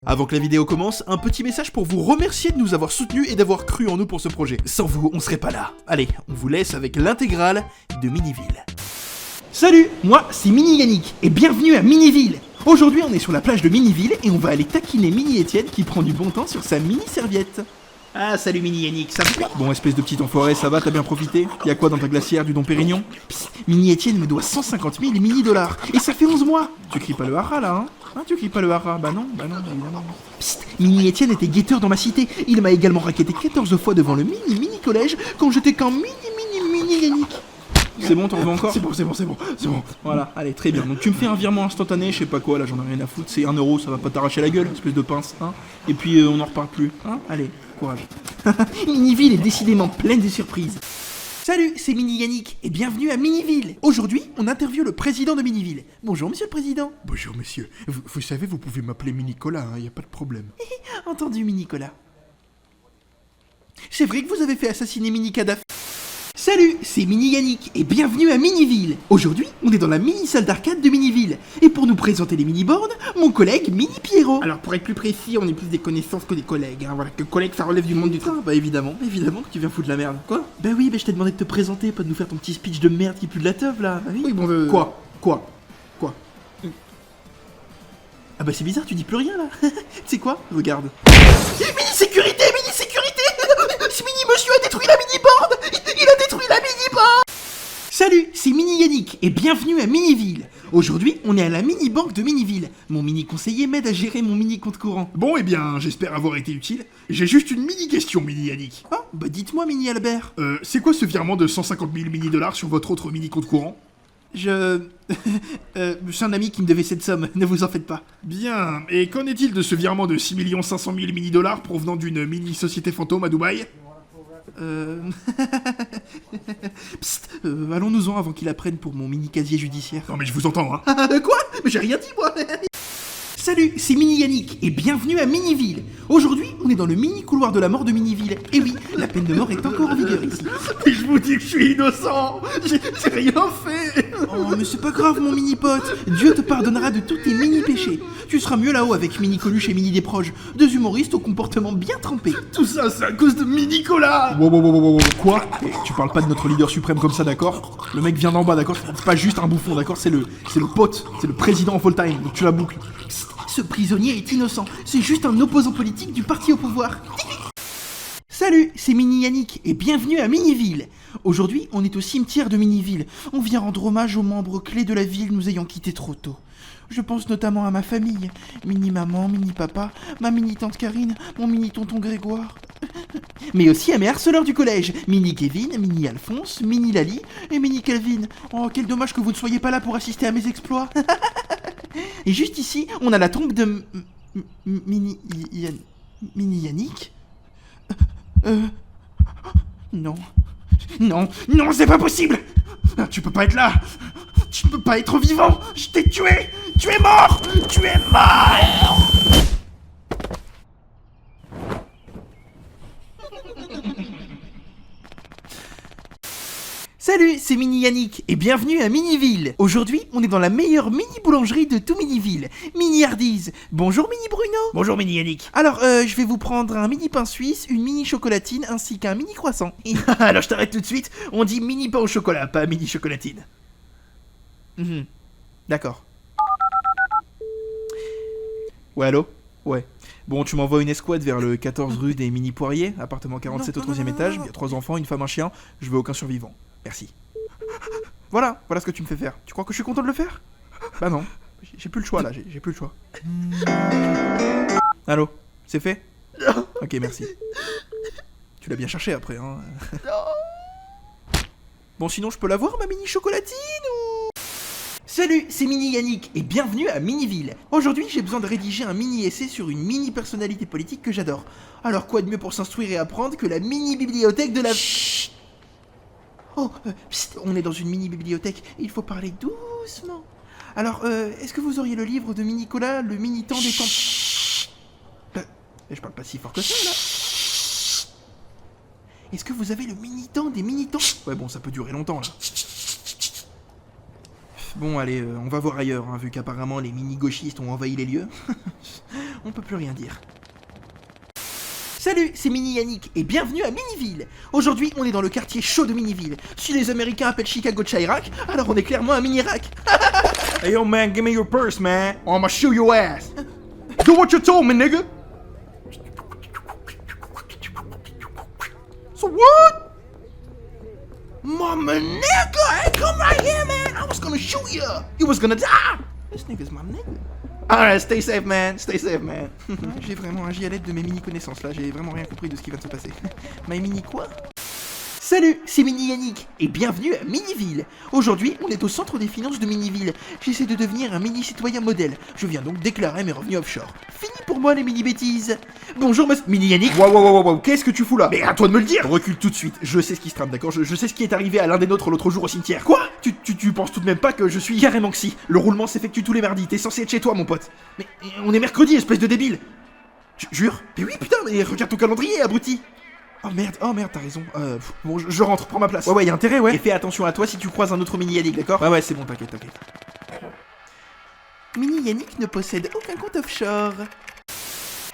Avant que la vidéo commence, un petit message pour vous remercier de nous avoir soutenus et d'avoir cru en nous pour ce projet. Sans vous, on serait pas là. Allez, on vous laisse avec l'intégrale de Miniville. Salut, moi c'est Mini Yannick et bienvenue à Miniville. Aujourd'hui on est sur la plage de Miniville et on va aller taquiner Mini Etienne qui prend du bon temps sur sa mini serviette. Ah salut Mini Yannick, ça va? Bon espèce de petit enfoiré, ça va, t'as bien profité? Y'a quoi dans ta glacière, du Dom Pérignon? Psst, Mini Etienne me doit 150 000 mini-dollars et ça fait 11 mois. Tu cries pas le hara là, hein? Tu cries pas le hara? Bah non, évidemment. Psst, Mini Etienne était guetteur dans ma cité. Il m'a également raquetté 14 fois devant le mini-collège quand j'étais qu'en mini Yannick. C'est bon, t'en veux encore? C'est bon. Voilà, allez, très bien. Donc tu me fais un virement instantané, je sais pas quoi, là j'en ai rien à foutre, c'est 1 euro, ça va pas t'arracher la gueule, espèce de pince, hein. Et puis on en reparle plus, hein. Allez, courage. Miniville est décidément pleine de surprises. Salut, c'est Mini Yannick et bienvenue à Miniville. Aujourd'hui, on interviewe le président de Miniville. Bonjour monsieur le président. Bonjour monsieur. Vous savez, vous pouvez m'appeler Mini-Nicolas, hein, y a pas de problème. Entendu Mini-Nicolas. C'est vrai que vous avez fait assassiner Mini-Kadhafi. Salut, c'est Mini Yannick et bienvenue à Miniville. Aujourd'hui, on est dans la mini-salle d'arcade de Miniville. Et pour nous présenter les mini-boards, mon collègue Mini Pierrot. Alors pour être plus précis, on est plus des connaissances que des collègues, hein. Voilà, que collègue ça relève du monde du travail. Bah évidemment que tu viens foutre la merde. Quoi? Bah oui, je t'ai demandé de te présenter, pas de nous faire ton petit speech de merde qui pue de la teuf là. Bah oui. Oui, bon, Quoi? Ah bah c'est bizarre, tu dis plus rien là. C'est quoi? Regarde. Mini-sécurité. Ce mini-monsieur a détruit la mini-board. Il a détruit la mini-board. Salut, c'est Mini Yannick et bienvenue à Miniville. Aujourd'hui, on est à la mini-banque de Miniville. Mon mini-conseiller m'aide à gérer mon mini-compte courant. Bon, eh bien, j'espère avoir été utile. J'ai juste une mini-question, Mini Yannick. Ah, bah dites-moi Mini Albert. C'est quoi ce virement de 150 000 mini-dollars sur votre autre mini-compte courant? C'est un ami qui me devait cette somme, ne vous en faites pas. Bien, et qu'en est-il de ce virement de 6 500 000 mini-dollars provenant d'une mini-société fantôme à Dubaï? Psst, allons-nous-en avant qu'il apprenne pour mon mini-casier judiciaire. Non mais je vous entends, hein. Quoi? Mais j'ai rien dit, moi. Salut, c'est Mini Yannick et bienvenue à Miniville. Aujourd'hui, on est dans le mini-couloir de la mort de Miniville. Et oui, la peine de mort est encore en vigueur ici. Mais je vous dis que je suis innocent. J'ai rien fait. Oh, mais c'est pas grave, mon mini-pote. Dieu te pardonnera de tous tes mini-péchés. Tu seras mieux là-haut avec Mini-Coluche et Mini-Desproges, deux humoristes au comportement bien trempé. Tout ça, c'est à cause de Mini-Nicolas. Wow. Quoi? Tu parles pas de notre leader suprême comme ça, d'accord? Le mec vient d'en bas, d'accord? C'est pas juste un bouffon, d'accord? C'est le pote, c'est le président en full time, donc tu la boucles. Psst, ce prisonnier est innocent, c'est juste un opposant politique du parti au pouvoir. Salut, c'est Mini Yannick et bienvenue à Miniville. Aujourd'hui, on est au cimetière de Miniville. On vient rendre hommage aux membres clés de la ville nous ayant quittés trop tôt. Je pense notamment à ma famille, mini-maman, mini-papa, ma mini-tante Karine, mon mini-tonton Grégoire. Mais aussi à mes harceleurs du collège, Mini-Kevin, Mini-Alphonse, Mini-Lali et Mini-Kelvin. Oh, quel dommage que vous ne soyez pas là pour assister à mes exploits. Et juste ici, on a la tombe de... Mini Yannick. Non, c'est pas possible. Tu peux pas être là. Tu peux pas être vivant. Je t'ai tué. Tu es mort. Salut, c'est Mini Yannick et bienvenue à Miniville. Aujourd'hui, on est dans la meilleure mini-boulangerie de tout Miniville, Mini Hardies. Bonjour Mini Bruno. Bonjour Mini Yannick. Alors, je vais vous prendre un mini pain suisse, une mini chocolatine ainsi qu'un mini croissant. Alors je t'arrête tout de suite, on dit mini pain au chocolat, pas mini chocolatine. D'accord. Ouais, allô? Ouais. Bon, tu m'envoies une escouade vers le 14 rue des Mini Poiriers, appartement 47 au 3e étage, il y a 3 enfants, une femme, un chien, je veux aucun survivant. Merci. Voilà ce que tu me fais faire. Tu crois que je suis content de le faire? Bah non, j'ai plus le choix là, j'ai plus le choix. Allô? C'est fait? Ok, merci. Tu l'as bien cherché après, hein. Bon, sinon je peux l'avoir ma mini chocolatine ou... Salut, c'est Mini Yannick et bienvenue à Miniville. Aujourd'hui, j'ai besoin de rédiger un mini-essai sur une mini-personnalité politique que j'adore. Alors quoi de mieux pour s'instruire et apprendre que la mini-bibliothèque de la... Chut. Oh, psst, on est dans une mini-bibliothèque, il faut parler doucement. Alors, est-ce que vous auriez le livre de Mini-Nicolas, le mini-temps des temps... je parle pas si fort que ça, là. Est-ce que vous avez le mini-temps des mini-temps... Ouais, bon, ça peut durer longtemps, là. Bon, allez, on va voir ailleurs, hein, vu qu'apparemment les mini-gauchistes ont envahi les lieux. on peut plus rien dire. Salut, c'est Mini Yannick et bienvenue à Miniville. Aujourd'hui, on est dans le quartier chaud de Miniville. Si les Américains appellent Chicago Chirac, alors on est clairement un mini-rack. Hey yo man, give me your purse, man. Or I'ma shoot your ass. Do what you told me, nigga. So what? Mama nigga, hey, come right here, man. I was gonna shoot you. You was gonna die. This nigga's my nigga. Alright, stay safe, man. Stay safe, man. J'ai vraiment agi à l'aide de mes mini connaissances là, j'ai vraiment rien compris de ce qui vient de se passer. My mini quoi? Salut, c'est Mini Yannick et bienvenue à Miniville. Aujourd'hui, on est au centre des finances de Miniville. J'essaie de devenir un mini citoyen modèle. Je viens donc déclarer mes revenus offshore. Fini pour moi les mini bêtises. Bonjour monsieur Mini Yannick. Wow, qu'est-ce que tu fous là? Mais à toi de me le dire. Recule tout de suite. Je sais ce qui se trame, d'accord, je sais ce qui est arrivé à l'un des nôtres l'autre jour au cimetière. Quoi? Tu penses tout de même pas que je suis carrément que si. Le roulement s'effectue tous les mardis. T'es censé être chez toi, mon pote. Mais on est mercredi, espèce de débile. Jure? Mais oui, putain, mais regarde ton calendrier, abruti. Oh merde, t'as raison. Bon, je rentre, prends ma place. Ouais, y a intérêt, ouais. Et fais attention à toi si tu croises un autre Mini Yannick, d'accord? Ouais, c'est bon, t'inquiète. Mini Yannick ne possède aucun compte offshore.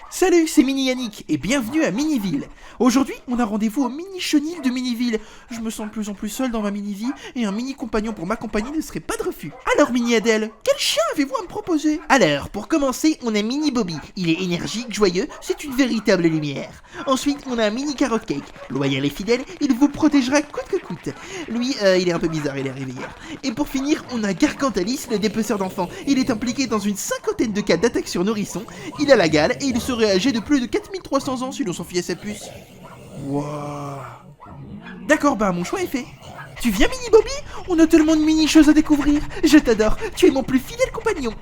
Salut, c'est Mini Yannick et bienvenue à Miniville. Aujourd'hui, on a rendez-vous au mini chenil de Miniville. Je me sens de plus en plus seul dans ma mini-vie et un mini compagnon pour m'accompagner ne serait pas de refus. Alors Mini Adèle, quel chien avez-vous à me proposer? Alors, pour commencer, on a Mini Bobby. Il est énergique, joyeux, c'est une véritable lumière. Ensuite, on a un Mini Carrot Cake. Loyal et fidèle, il vous protégera coûte que coûte. Lui, il est un peu bizarre, il est arrivé hier. Et pour finir, on a Gargantalis, le dépeceur d'enfants. Il est impliqué dans une cinquantaine de cas d'attaque sur nourrissons. Il a la gale et il serait âgé de plus de 4300 ans si l'on s'en fie à sa puce. Wouah. D'accord, bah mon choix est fait. Tu viens Mini Bobby? On a tellement de mini choses à découvrir. Je t'adore, tu es mon plus fidèle compagnon.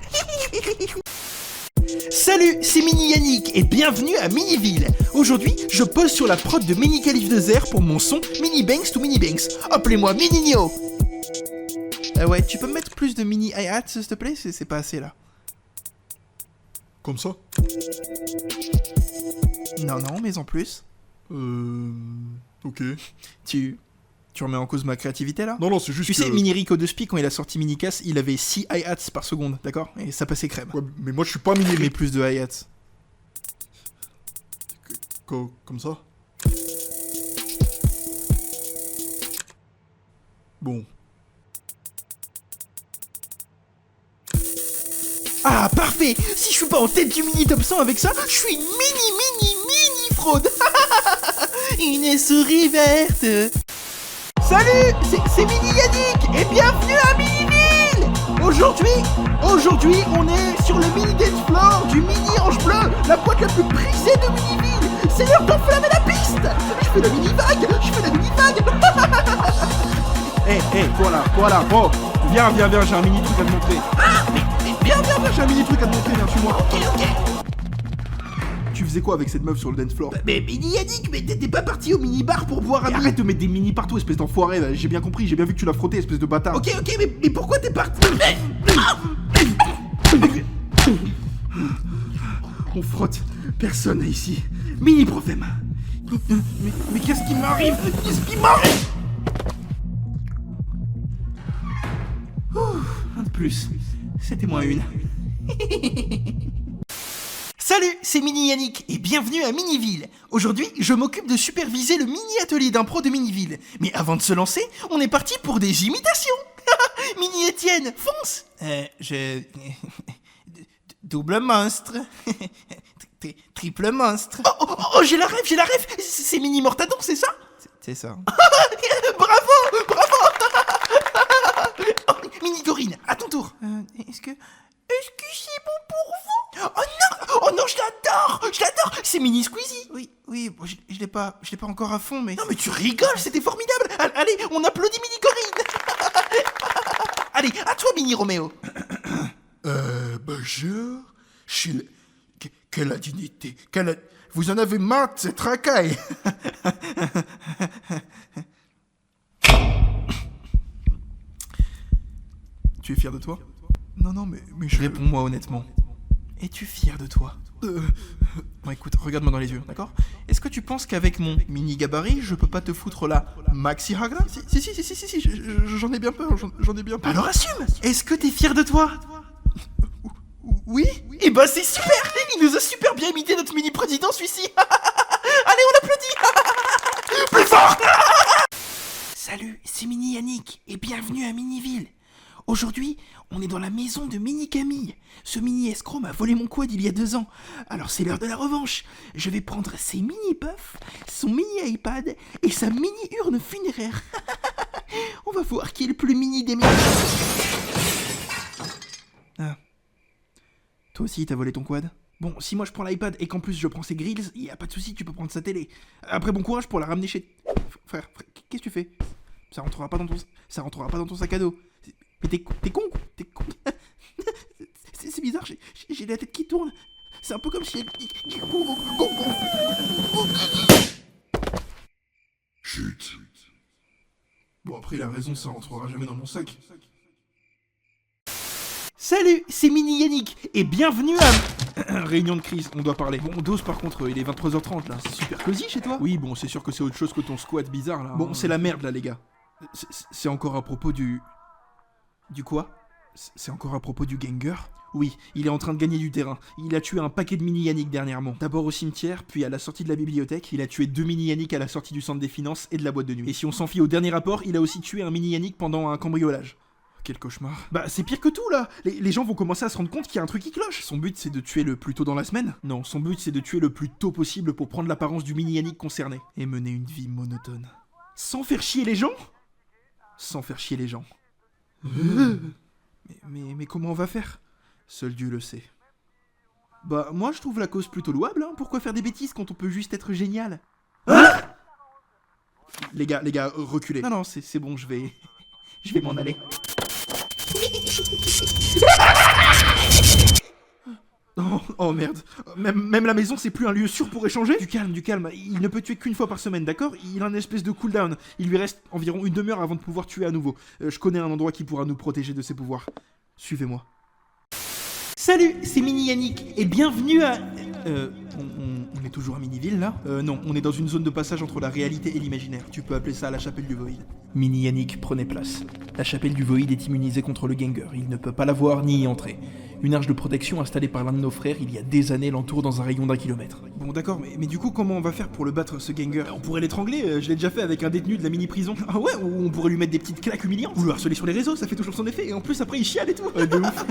Salut, c'est Mini Yannick et bienvenue à Miniville. Aujourd'hui, je pose sur la prod de Mini Calif de Zer pour mon son Mini Banks to Mini Banks. Appelez-moi Mininho. Ouais, tu peux me mettre plus de mini hi-hats s'il te plaît? C'est pas assez là. Comme ça? Non, mais en plus. Ok. Tu remets en cause ma créativité là? Non, c'est juste Tu que... sais, Mini Rico de Spi, quand il a sorti Mini Cass, il avait 6 hi-hats par seconde, d'accord? Et ça passait crème. Ouais, mais moi je suis pas mini... Mais plus de hi-hats. Comme ça? Bon. Ah, parfait! Si je suis pas en tête du mini top 100 avec ça, je suis une mini fraude! Une souris verte! Salut! C'est Mini Yannick et bienvenue à Miniville! Aujourd'hui, on est sur le mini dance floor du mini ange bleu, la boîte la plus prisée de Miniville! C'est l'heure d'enflammer la piste! Je fais la mini-vague! Hey, voilà, oh. Viens, j'ai un mini truc à te montrer. Ah, mais viens, J'ai un mini truc à te montrer, viens, suis-moi. ok. Tu faisais quoi avec cette meuf sur le dance floor? Mais Mini Yannick, mais t'es pas parti au mini-bar pour boire un mini... Arrête de mettre des mini partout, espèce d'enfoiré, là. J'ai bien compris, j'ai bien vu que tu l'as frotté, espèce de bâtard. Ok, mais pourquoi t'es parti? On frotte, personne n'est ici. Mini problème. Mais qu'est-ce qui m'arrive? Un de plus. C'était moins une. Salut, c'est Mini Yannick et bienvenue à Miniville. Aujourd'hui, je m'occupe de superviser le mini-atelier d'impro de Miniville. Mais avant de se lancer, on est parti pour des imitations. Mini Étienne, fonce. Double monstre. Triple monstre. Oh, j'ai la rêve. C'est Mini Mortadon, c'est ça? C'est ça. Bravo. Oh, Mini Dorine, à ton tour. Est-ce que c'est bon pour vous? Oh non, je l'adore. C'est Mini Squeezie. Oui, bon, je l'ai pas encore à fond, mais... Non, mais tu rigoles, c'était formidable. Allez, on applaudit Mini Corinne. Allez, à toi, Mini Roméo. Bonjour. Quelle indignité. Vous en avez marre de cette racaille. Tu es fier de toi? Non, mais je... Réponds-moi honnêtement. Es-tu fier de toi? Bon, écoute, regarde-moi dans les yeux, d'accord? Est-ce que tu penses qu'avec mon mini gabarit, je peux pas te foutre la maxi hagra? Si, j'en ai bien peur, Alors assume! Est-ce que t'es fier de toi? Oui? Eh ben c'est super! Il nous a super bien imité notre mini-président celui-ci. Allez, on applaudit. Plus fort. Salut, c'est Mini Yannick et bienvenue à Miniville. Aujourd'hui, on est dans la maison de Mini Camille. Ce mini escroc m'a volé mon quad il y a 2 ans. Alors c'est l'heure de la revanche. Je vais prendre ses mini puffs, son mini iPad et sa mini urne funéraire. On va voir qui est le plus mini des mini. Ah. Toi aussi, t'as volé ton quad? Bon, si moi je prends l'iPad et qu'en plus je prends ses grills, y a pas de souci, tu peux prendre sa télé. Après, bon courage pour la ramener chez... Frère, qu'est-ce que tu fais? Ça rentrera pas dans ton sac à dos. Mais t'es con, t'es con. C'est bizarre, j'ai la tête qui tourne. C'est un peu comme si... Chut. Bon, après, il a raison, ça rentrera jamais dans mon sac. Salut, c'est Mini Yannick et bienvenue à... Réunion de crise, on doit parler. Bon, dose par contre, il est 23h30 là, c'est super cosy chez toi? Oui, bon, c'est sûr que c'est autre chose que ton squat bizarre là. Bon, c'est la merde là les gars. C'est encore à propos du... Du quoi? C'est encore à propos du ganger? Oui, il est en train de gagner du terrain. Il a tué un paquet de Mini Yannick dernièrement. D'abord au cimetière, puis à la sortie de la bibliothèque. Il a tué 2 Mini Yannick à la sortie du centre des finances et de la boîte de nuit. Et si on s'en fie au dernier rapport, il a aussi tué un Mini Yannick pendant un cambriolage. Quel cauchemar. Bah c'est pire que tout là. Les gens vont commencer à se rendre compte qu'il y a un truc qui cloche. Son but c'est de tuer le plus tôt dans la semaine? Non, son but c'est de tuer le plus tôt possible pour prendre l'apparence du Mini Yannick concerné. Et mener une vie monotone. Sans faire chier les gens? Sans faire chier les gens. Mais comment on va faire? Seul Dieu le sait. Bah moi je trouve la cause plutôt louable, hein. Pourquoi faire des bêtises quand on peut juste être génial? Hein? Les gars, reculez. Non, c'est bon, je vais m'en aller. Oh merde, même la maison c'est plus un lieu sûr pour échanger. Du calme, il ne peut tuer qu'une fois par semaine, d'accord? Il a une espèce de cooldown, il lui reste environ une demi-heure avant de pouvoir tuer à nouveau. Je connais un endroit qui pourra nous protéger de ses pouvoirs. Suivez-moi. Salut, c'est Mini Yannick et bienvenue à... On est toujours à Miniville là? Non, on est dans une zone de passage entre la réalité et l'imaginaire. Tu peux appeler ça la chapelle du Void. Mini Yannick, prenez place. La chapelle du Void est immunisée contre le ganger. Il ne peut pas la voir ni y entrer. Une arche de protection installée par l'un de nos frères il y a des années l'entoure dans un rayon d'1 kilomètre. Bon d'accord, mais du coup comment on va faire pour le battre ce ganger? On pourrait l'étrangler, je l'ai déjà fait avec un détenu de la mini-prison. Ah ouais, ou on pourrait lui mettre des petites claques humiliantes. Ou le harceler sur les réseaux, ça fait toujours son effet. Et en plus après il chiale et tout. De ouf.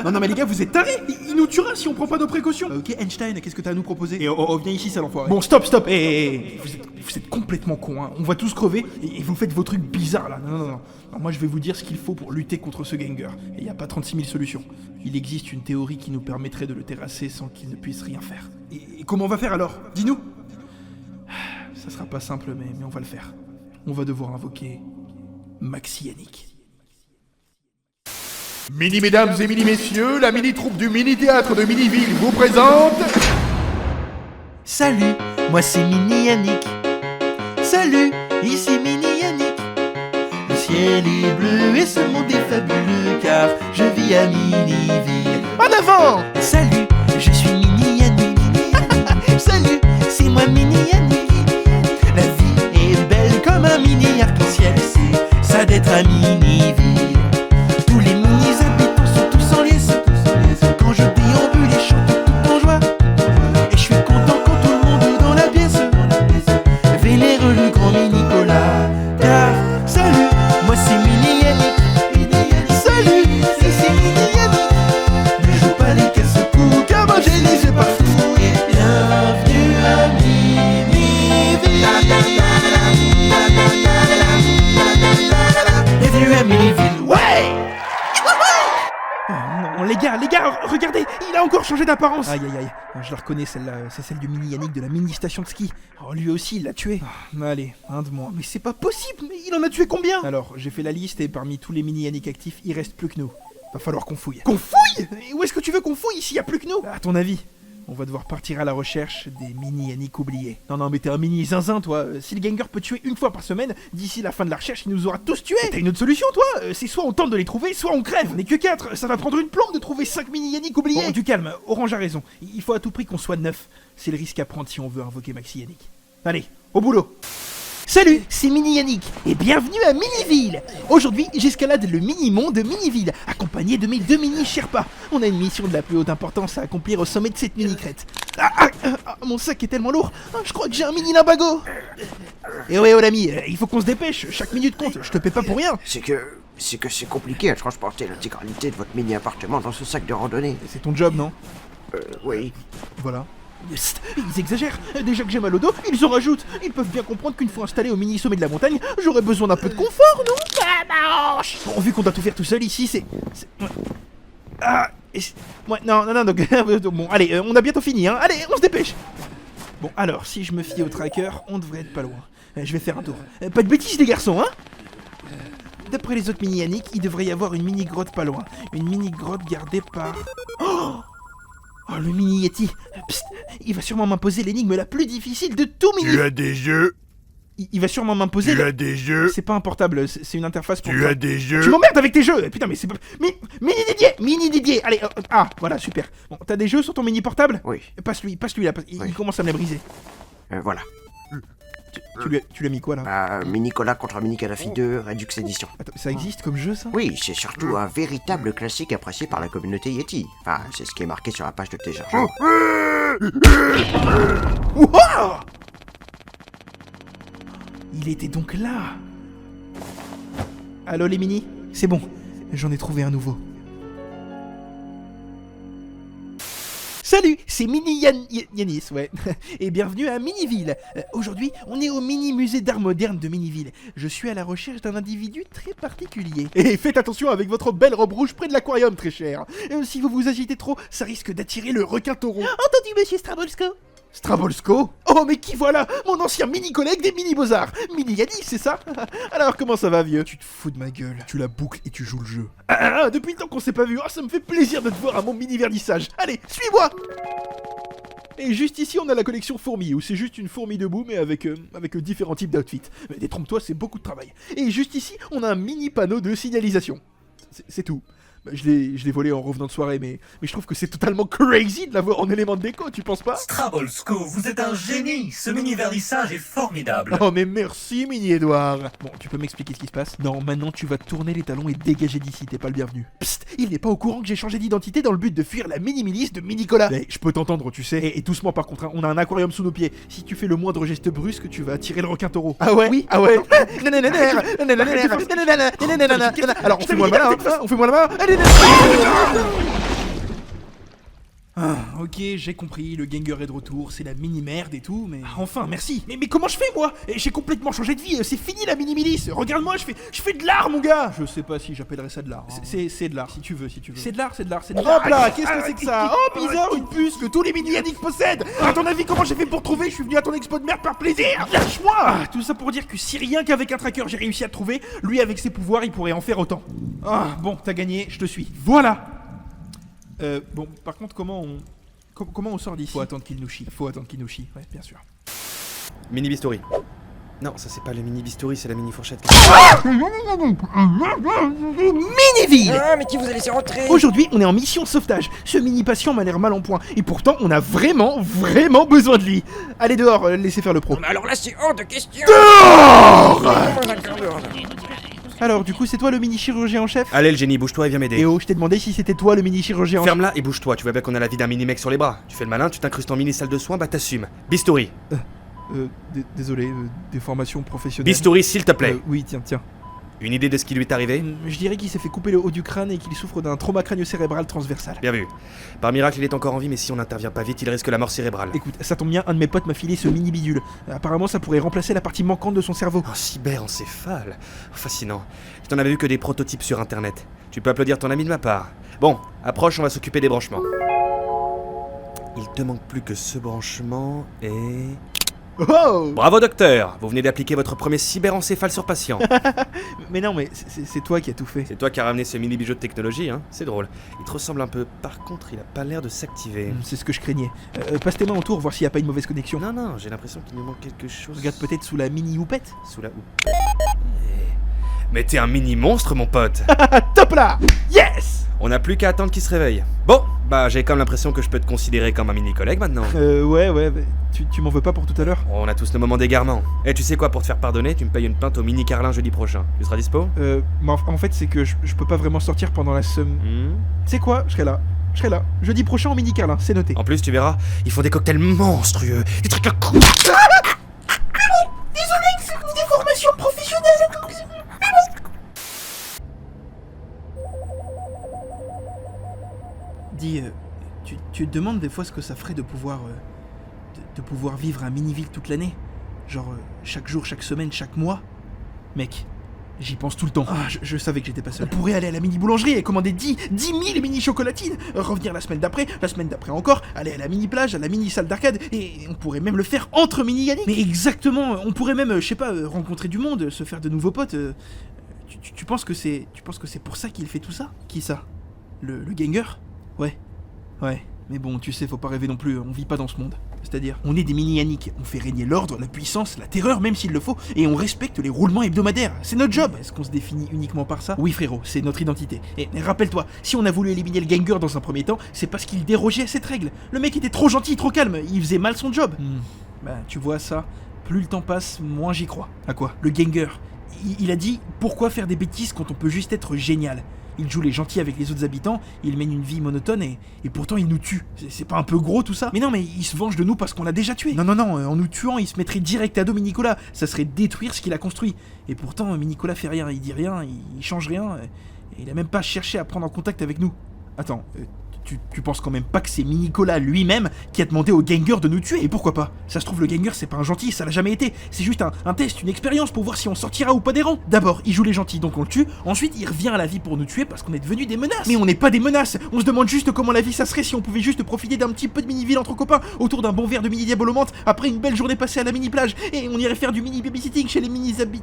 Non mais les gars, vous êtes tarés. Il nous tuera si on prend pas nos précautions. Ok Einstein, qu'est-ce que t'as à nous proposer? Et viens ici sale enfoiré. Bon stop. Vous êtes complètement cons, hein. On va tous crever et vous faites vos trucs bizarres là. Non. Alors, moi je vais vous dire ce qu'il faut pour lutter contre ce ganger. Et y a pas 36 000 solutions. Il existe une théorie qui nous permettrait de le terrasser sans qu'il ne puisse rien faire. Et comment on va faire alors? Dis-nous. Ça sera pas simple mais on va le faire. On va devoir invoquer Maxi Yannick. Mini mesdames et mini messieurs, la mini troupe du mini théâtre de Miniville vous présente... Salut, moi c'est Mini Yannick. Salut, ici Mini Yannick. Le ciel est bleu et ce monde est fabuleux car je vis à Miniville. En avant! Salut, je suis Mini Yannick. Salut, c'est moi Mini Yannick. La vie est belle comme un mini arc-en-ciel. C'est ça d'être à Miniville. Tous les mini-habitants sont tous en liesse. Quand je déambule et chante tout en joie. Et je suis content quand tout le monde est dans la pièce. Vénère le grand Mini-Colas. Car, salut, moi c'est Mini Yannick. Salut, c'est Mini Yannick. Ne joue pas les casse-coups car moi j'ai les yeux partout. Et bienvenue à Miniville. Bienvenue à Miniville, ouais! Oh non, les gars, regardez, il a encore changé d'apparence. Aïe, je la reconnais celle-là, c'est celle du Mini Yannick de la mini-station de ski. Oh, lui aussi, il l'a tué. Allez, un de moins. Mais c'est pas possible, mais il en a tué combien? Alors, j'ai fait la liste et parmi tous les Mini Yannick actifs, il reste plus que nous. Va falloir qu'on fouille. Qu'on fouille? Et où est-ce que tu veux qu'on fouille s'il y a plus que nous? À ton avis? On va devoir partir à la recherche des Mini Yannick oubliés. Non, mais t'es un mini zinzin, toi. Si le ganger peut tuer une fois par semaine, d'ici la fin de la recherche, il nous aura tous tués. T'as une autre solution, toi? C'est soit on tente de les trouver, soit on crève. On n'est que 4, ça va prendre une plante de trouver 5 Mini Yannick oubliés. Bon, du calme, Orange a raison. Il faut à tout prix qu'on soit 9. C'est le risque à prendre si on veut invoquer Maxi Yannick. Allez, au boulot. Salut, c'est Mini Yannick et bienvenue à Miniville. Aujourd'hui, j'escalade le mini-mont de Miniville, accompagné de mes 2 mini Sherpas. On a une mission de la plus haute importance à accomplir au sommet de cette mini-crête. Mon sac est tellement lourd, je crois que j'ai un mini limbago. Et ouais, oh l'ami, il faut qu'on se dépêche, chaque minute compte, je te paie pas pour rien. C'est que c'est compliqué à transporter l'intégralité de votre mini-appartement dans ce sac de randonnée. C'est ton job, non? Oui. Voilà. Psst, ils exagèrent. Déjà que j'ai mal au dos, ils en rajoutent. Ils peuvent bien comprendre qu'une fois installé au mini-sommet de la montagne, j'aurais besoin d'un peu de confort, non? Bon, vu qu'on doit tout faire tout seul ici, c'est... Ouais, non, donc... bon, allez, on a bientôt fini, hein. Allez, on se dépêche. Bon, alors, si je me fie au tracker, on devrait être pas loin. Je vais faire un tour. Pas de bêtises, les garçons, hein. D'après les autres mini-Yannick, il devrait y avoir une mini-grotte pas loin. Une mini-grotte gardée par... Oh, le mini Yeti. Psst, il va sûrement m'imposer l'énigme la plus difficile de tout mini... Tu as des jeux. Il va sûrement m'imposer... Tu as des jeux. C'est pas un portable, c'est une interface pour... Tu as des jeux. Tu m'emmerdes avec tes jeux. Putain, mais c'est pas... Mini Didier. Allez, voilà, super. Bon, t'as des jeux sur ton mini portable? Oui. Passe-lui là, il Oui. commence à me la briser. Voilà. Tu lui as mis quoi, là? Mini-Cola contre Mini-Cadafi 2, Redux Edition. Attends, ça existe comme jeu, ça? Oui, c'est surtout un véritable classique apprécié par la communauté Yeti. Enfin, c'est ce qui est marqué sur la page de téléchargement. Wow! Il était donc là. Allô les mini? C'est bon, j'en ai trouvé un nouveau. Salut, c'est Mini Yanis, ouais. Et bienvenue à Miniville. Aujourd'hui, on est au mini musée d'art moderne de Miniville. Je suis à la recherche d'un individu très particulier. Et faites attention avec votre belle robe rouge près de l'aquarium, très cher. Si vous vous agitez trop, ça risque d'attirer le requin taureau. Entendu, monsieur Strabolsko? Strabolsko? Oh, mais qui voilà? Mon ancien mini-collègue des mini-beaux-arts. Mini Yanis, c'est ça? Alors, comment ça va, vieux? Tu te fous de ma gueule. Tu la boucles et tu joues le jeu. Depuis le temps qu'on s'est pas vu, ça me fait plaisir de te voir à mon mini-vernissage. Allez, suis-moi! Et juste ici, on a la collection fourmi, où c'est juste une fourmi debout, mais avec différents types d'outfits. Mais détrompe-toi, c'est beaucoup de travail. Et juste ici, on a un mini panneau de signalisation. C'est tout. Je l'ai volé en revenant de soirée, mais je trouve que c'est totalement crazy de l'avoir en élément de déco, tu penses pas? Strabolsko, vous êtes un génie. Ce mini-vernissage est formidable. Oh mais merci Mini Edouard. Bon, tu peux m'expliquer ce qui se passe? Non, maintenant tu vas tourner les talons et dégager d'ici, t'es pas le bienvenu. Psst, il n'est pas au courant que j'ai changé d'identité dans le but de fuir la mini-milice de Mini-Cola. Mais je peux t'entendre, tu sais. Et doucement par contre, hein, on a un aquarium sous nos pieds. Si tu fais le moindre geste brusque, tu vas attirer le requin taureau. Ah ouais? Oui. Ah ouais. Alors on fait moins le malin, hein. On fait moins le malin. Ok, j'ai compris, le Ganger est de retour, c'est la mini-merde et tout, mais... enfin, merci. Mais comment je fais, moi? J'ai complètement changé de vie, c'est fini la mini-milice. Regarde-moi, je fais de l'art, mon gars. Je sais pas si j'appellerais ça de l'art. C'est de l'art, si tu veux. C'est de l'art. Hop là, qu'est-ce que c'est que ça? Oh, bizarre, une puce que tous les mini-Yannick possèdent. À ton avis, comment j'ai fait pour trouver? Je suis venu à ton expo de merde par plaisir. Lâche-moi. Tout ça pour dire que si rien qu'avec un tracker j'ai réussi à te trouver, lui avec ses pouvoirs, il pourrait en faire autant. Bon, t'as gagné, je te suis. Voilà. Bon, par contre, comment on sort d'ici? Faut attendre qu'il nous chie. Ouais, bien sûr. Mini bistouri. Non, ça c'est pas le mini bistouri, c'est la mini fourchette. Miniville. Ah, mais qui vous a laissé rentrer? Aujourd'hui, on est en mission de sauvetage. Ce mini patient m'a l'air mal en point. Et pourtant, on a vraiment besoin de lui. Allez dehors, laissez faire le pro. Mais alors là, c'est hors de question. Alors, du coup, c'est toi le mini chirurgien en chef? Allez le génie, bouge-toi et viens m'aider. Et oh, je t'ai demandé si c'était toi le mini chirurgien en chef. Ferme-la et bouge-toi, tu vois bien qu'on a la vie d'un mini mec sur les bras. Tu fais le malin, tu t'incrustes en mini salle de soins, bah t'assumes. Bistouri. Désolé, des formations professionnelles. Bistouri, s'il te plaît. Oui, tiens. Une idée de ce qui lui est arrivé? Je dirais qu'il s'est fait couper le haut du crâne et qu'il souffre d'un trauma crânio-cérébral transversal. Bien vu. Par miracle, il est encore en vie, mais si on n'intervient pas vite, il risque la mort cérébrale. Écoute, ça tombe bien, un de mes potes m'a filé ce mini bidule. Apparemment, ça pourrait remplacer la partie manquante de son cerveau. Un cyberencéphale. Fascinant. Je n'en avais vu que des prototypes sur internet. Tu peux applaudir ton ami de ma part. Bon, approche, on va s'occuper des branchements. Il te manque plus que ce branchement et... Oh! Bravo docteur, vous venez d'appliquer votre premier cyberencéphale sur patient. Mais non, mais c'est toi qui as tout fait. C'est toi qui as ramené ce mini bijou de technologie, hein. C'est drôle. Il te ressemble un peu. Par contre, il a pas l'air de s'activer. C'est ce que je craignais. Passe tes mains autour, voir s'il n'y a pas une mauvaise connexion. Non, j'ai l'impression qu'il nous manque quelque chose. Regarde peut-être sous la mini houppette. Sous la houppette. Mais t'es un mini monstre, mon pote. Top là! Yes! On n'a plus qu'à attendre qu'il se réveille. Bon, bah j'ai comme l'impression que je peux te considérer comme un mini-collègue maintenant. Ouais, bah, tu m'en veux pas pour tout à l'heure? On a tous nos moments d'égarement. Et tu sais quoi, pour te faire pardonner, tu me payes une pinte au mini Carlin jeudi prochain. Tu seras dispo? Mais en fait, c'est que je peux pas vraiment sortir pendant la semaine. Tu sais quoi? Je serai là. Jeudi prochain au mini Carlin, c'est noté. En plus, tu verras, ils font des cocktails monstrueux. Des trucs à coups. Désolé, c'est des formations professionnelles. Dis, tu te demandes des fois ce que ça ferait de pouvoir vivre à Miniville toute l'année? Genre, chaque jour, chaque semaine, chaque mois? Mec, j'y pense tout le temps. Ah, je savais que j'étais pas seul. On pourrait aller à la mini-boulangerie et commander 10 000 mini-chocolatines, revenir la semaine d'après encore, aller à la mini-plage, à la mini-salle d'arcade, et on pourrait même le faire entre mini-Yannick. Mais exactement, on pourrait même, je sais pas, rencontrer du monde, se faire de nouveaux potes. Tu penses que c'est pour ça qu'il fait tout ça? Qui ça? Le ganger? Ouais, mais bon, tu sais, faut pas rêver non plus, on vit pas dans ce monde. C'est-à-dire, on est des mini-Yannick, on fait régner l'ordre, la puissance, la terreur, même s'il le faut, et on respecte les roulements hebdomadaires. C'est notre job. Est-ce qu'on se définit uniquement par ça? Oui frérot, c'est notre identité. Et rappelle-toi, si on a voulu éliminer le ganger dans un premier temps, c'est parce qu'il dérogeait à cette règle. Le mec était trop gentil, trop calme, il faisait mal son job. Bah, tu vois ça, plus le temps passe, moins j'y crois. À quoi? Le ganger. Il a dit, pourquoi faire des bêtises quand on peut juste être génial? Il joue les gentils avec les autres habitants, il mène une vie monotone et pourtant il nous tue. C'est pas un peu gros tout ça? Mais non, mais il se venge de nous parce qu'on l'a déjà tué. Non, en nous tuant, il se mettrait direct à dos Minicola. Ça serait détruire ce qu'il a construit. Et pourtant, Minicola fait rien, il dit rien, il change rien, et il a même pas cherché à prendre en contact avec nous. Attends, tu penses quand même pas que c'est Minicola lui-même qui a demandé au ganger de nous tuer? Et pourquoi pas? Ça se trouve, le ganger c'est pas un gentil, ça l'a jamais été. C'est juste un test, une expérience pour voir si on sortira ou pas des rangs. D'abord, il joue les gentils donc on le tue. Ensuite, il revient à la vie pour nous tuer parce qu'on est devenus des menaces. Mais on n'est pas des menaces. On se demande juste comment la vie ça serait si on pouvait juste profiter d'un petit peu de mini-ville entre copains, autour d'un bon verre de mini-diabolomante, après une belle journée passée à la mini-plage. Et on irait faire du mini-babysitting chez les mini-habits.